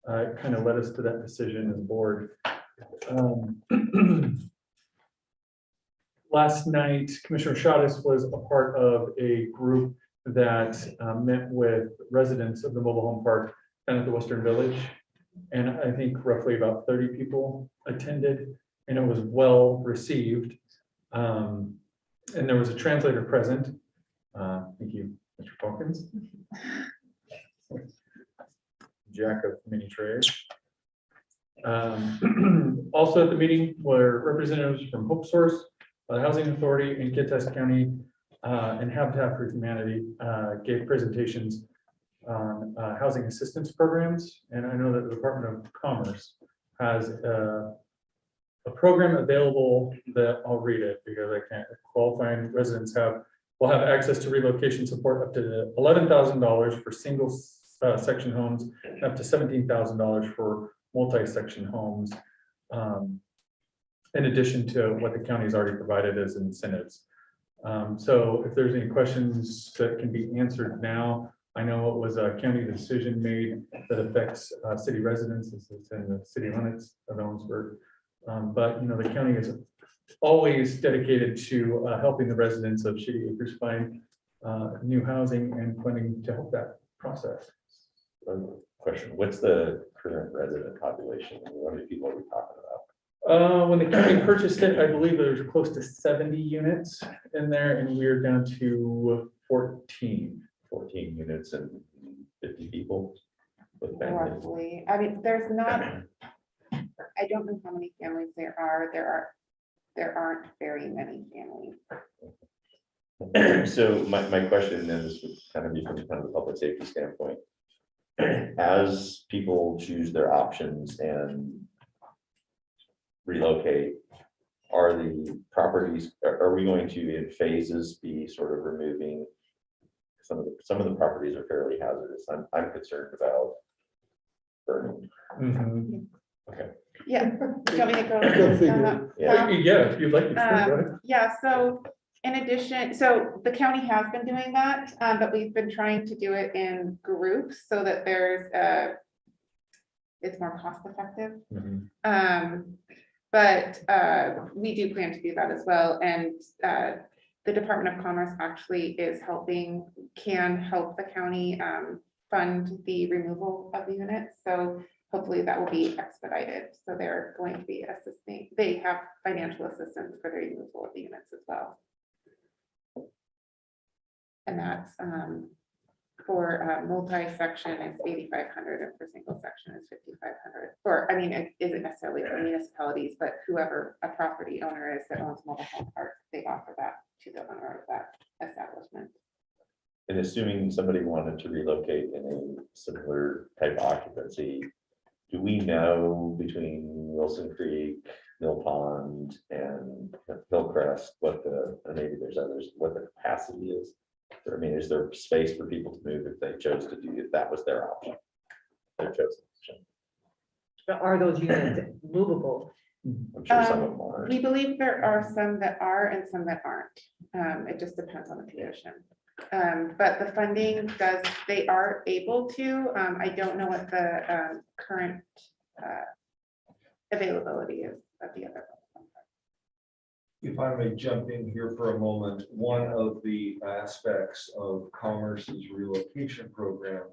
it kind of led us to that decision as a board. Last night, Commissioner Shadas was a part of a group that met with residents of the mobile home park down at the Western Village. And I think roughly about 30 people attended, and it was well received. And there was a translator present. Thank you, Mr. Falkins. Jack of many trades. Also at the meeting were representatives from Hope Source, the Housing Authority, and Kittitas County, and Habitat for Humanity gave presentations on housing assistance programs. And I know that the Department of Commerce has a program available that I'll read it because I can't. Qualifying residents will have access to relocation support up to $11,000 for single section homes, up to $17,000 for multi-section homes, in addition to what the county's already provided as incentives. So if there's any questions that can be answered now, I know it was a county decision made that affects city residents. It's in the city limits of Ellensburg. But the county is always dedicated to helping the residents of Shady Acres find new housing and funding to help that process. Question, what's the current resident population? How many people are we talking about? When the county purchased it, I believe there's close to 70 units in there, and we're down to 14. 14 units and 50 people with families. Roughly, I mean, there's not, I don't know how many families there are. There aren't very many families. So my question then is would kind of be from kind of the public safety standpoint. As people choose their options and relocate, are the properties, are we going to in phases be sort of removing some of the properties are fairly hazardous? I'm concerned about burning. Mhm. Okay. Yeah, do you want me to go? Go figure. down that Yeah. path? Yeah, if you'd like to. go ahead. Yeah, so in addition, so the county has been doing that, but we've been trying to do it in groups so that there's it's more cost effective. Mhm. But we do plan to do that as well. And the Department of Commerce actually is can help the county fund the removal of the units. So hopefully that will be expedited. So they're going to be assisting, they have financial assistance for the removal of the units as well. And that's for multi-section is 8,500 and for single section is 5,500. Or, I mean, it isn't necessarily for municipalities, but whoever a property owner is that owns mobile home parks, they offer that to the owner of that establishment. And assuming somebody wanted to relocate in a similar type of occupancy, do we know between Wilson Creek, Mill Pond, and Hillcrest what and maybe there's others, what the capacity is? I mean, is there space for people to move if they chose to do, if that was their option? Their chosen option. Are those units movable? I'm sure some of them are. We believe there are some that are and some that aren't. It just depends on the condition. But the funding they are able to. I don't know what the current availability is of the other. If I may jump in here for a moment, one of the aspects of Commerce's relocation program,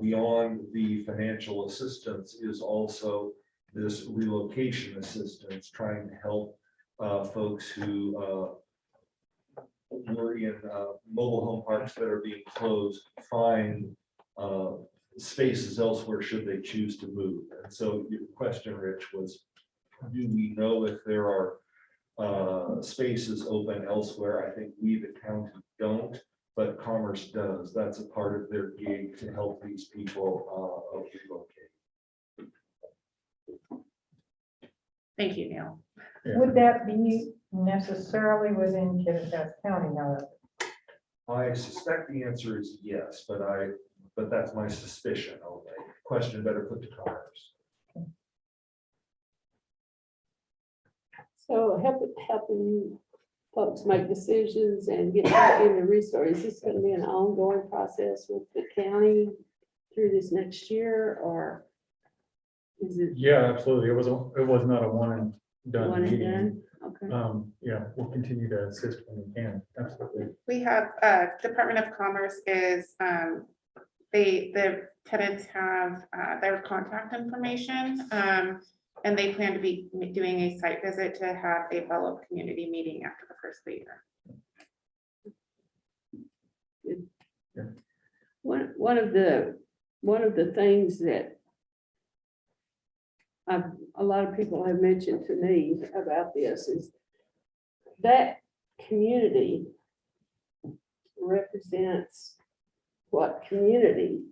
beyond the financial assistance, is also this relocation assistance, trying to help folks who were in mobile home parks that are being closed find spaces elsewhere should they choose to move. And so your question, Rich, was, do we know if there are spaces open elsewhere? I think we, the county, don't, but Commerce does. That's a part of their gig to help these people relocate. Thank you, Neil. Would that be necessarily within Kittitas County, however? I suspect the answer is yes, but that's my suspicion only. Question better put to Commerce. So helping you folks make decisions and get back in the resources. Is this going to be an ongoing process with the county through this next year, or is it Yeah, absolutely. It was not a one and done one and meeting. done? Okay. Yeah, we'll continue to assist when we can. Absolutely. We have Department of Commerce is the tenants have their contact information. And they plan to be doing a site visit to have a follow-up community meeting after the first of the year. Yeah. One of the things that a lot of people have mentioned to me about this is that community represents what community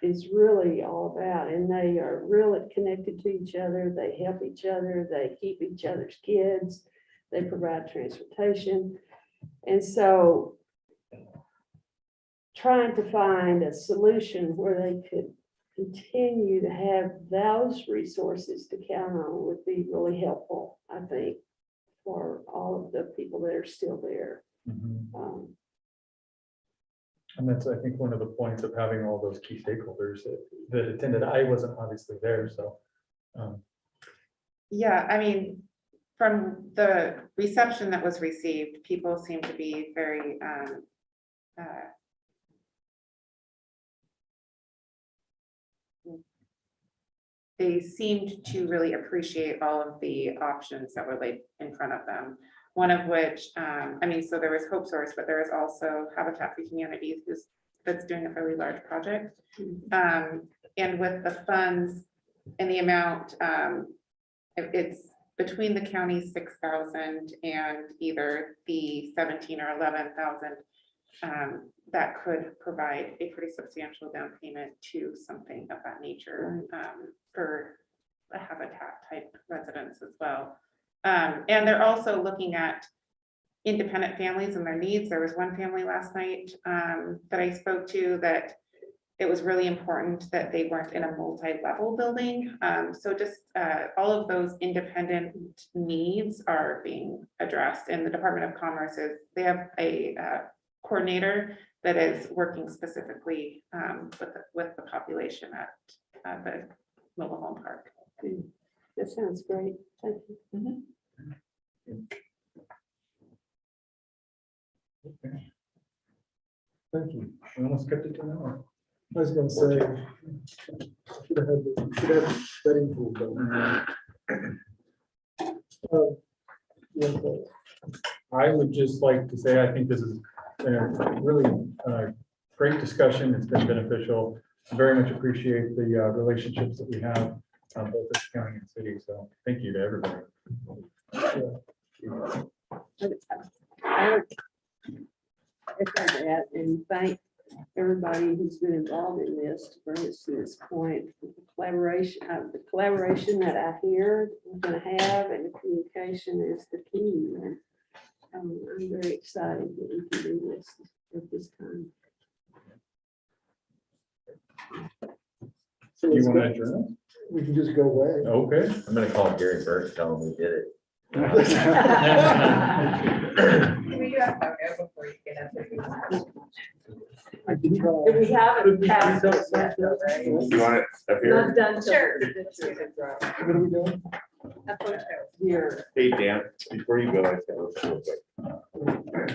is really all about, and they are really connected to each other. They help each other, they keep each other's kids, they provide transportation. And so trying to find a solution where they could continue to have those resources to count on would be really helpful, I think, for all of the people that are still there. Mhm. And that's, I think, one of the points of having all those key stakeholders that attended. I wasn't obviously there, so. Yeah, I mean, from the reception that was received, people seem to be very they seemed to really appreciate all of the options that were laid in front of them. One of which, I mean, so there was Hope Source, but there is also Habitat for Humanity that's doing a fairly large project. And with the funds and the amount, it's between the county's 6,000 and either the 17 or 11,000, that could provide a pretty substantial down payment to something of that nature, for a habitat type residence as well. And they're also looking at independent families and their needs. There was one family last night that I spoke to that it was really important that they weren't in a multi-level building. So just all of those independent needs are being addressed, and the Department of Commerce they have a coordinator that is working specifically with the population at the mobile home park. That sounds great. Thank you. Thank you. We almost kept it to an hour. I was gonna say, should have betting pool. Yeah, I would just like to say, I think this is a really great discussion. It's been beneficial. Very much appreciate the relationships that we have both as the county and city. So thank you to everybody. I would echo that and thank everybody who's been involved in this to bring us to this point. The collaboration that I hear we're going to have and the communication is the key. And I'm very excited that we can do this at this time. So You want to adjourn? we can just go away. Okay. I'm gonna call Gary Burt, tell him we did it. We do have photo before you get up there. Do we have it passed yet, though, right? You want it up here? Not done. Sure. What are we doing? A photo. Here. Hey, Dan, before you go, I just gotta look real quick.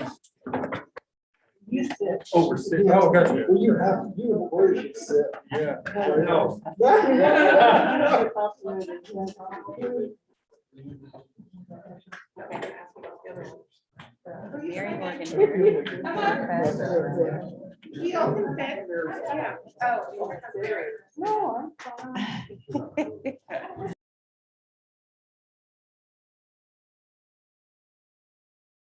You sit. Oh, we're sitting. Oh, gotcha. Well, you have, or you should sit. Yeah. No. Mary Morgan. He opens it. Yeah. Oh. No, I'm fine.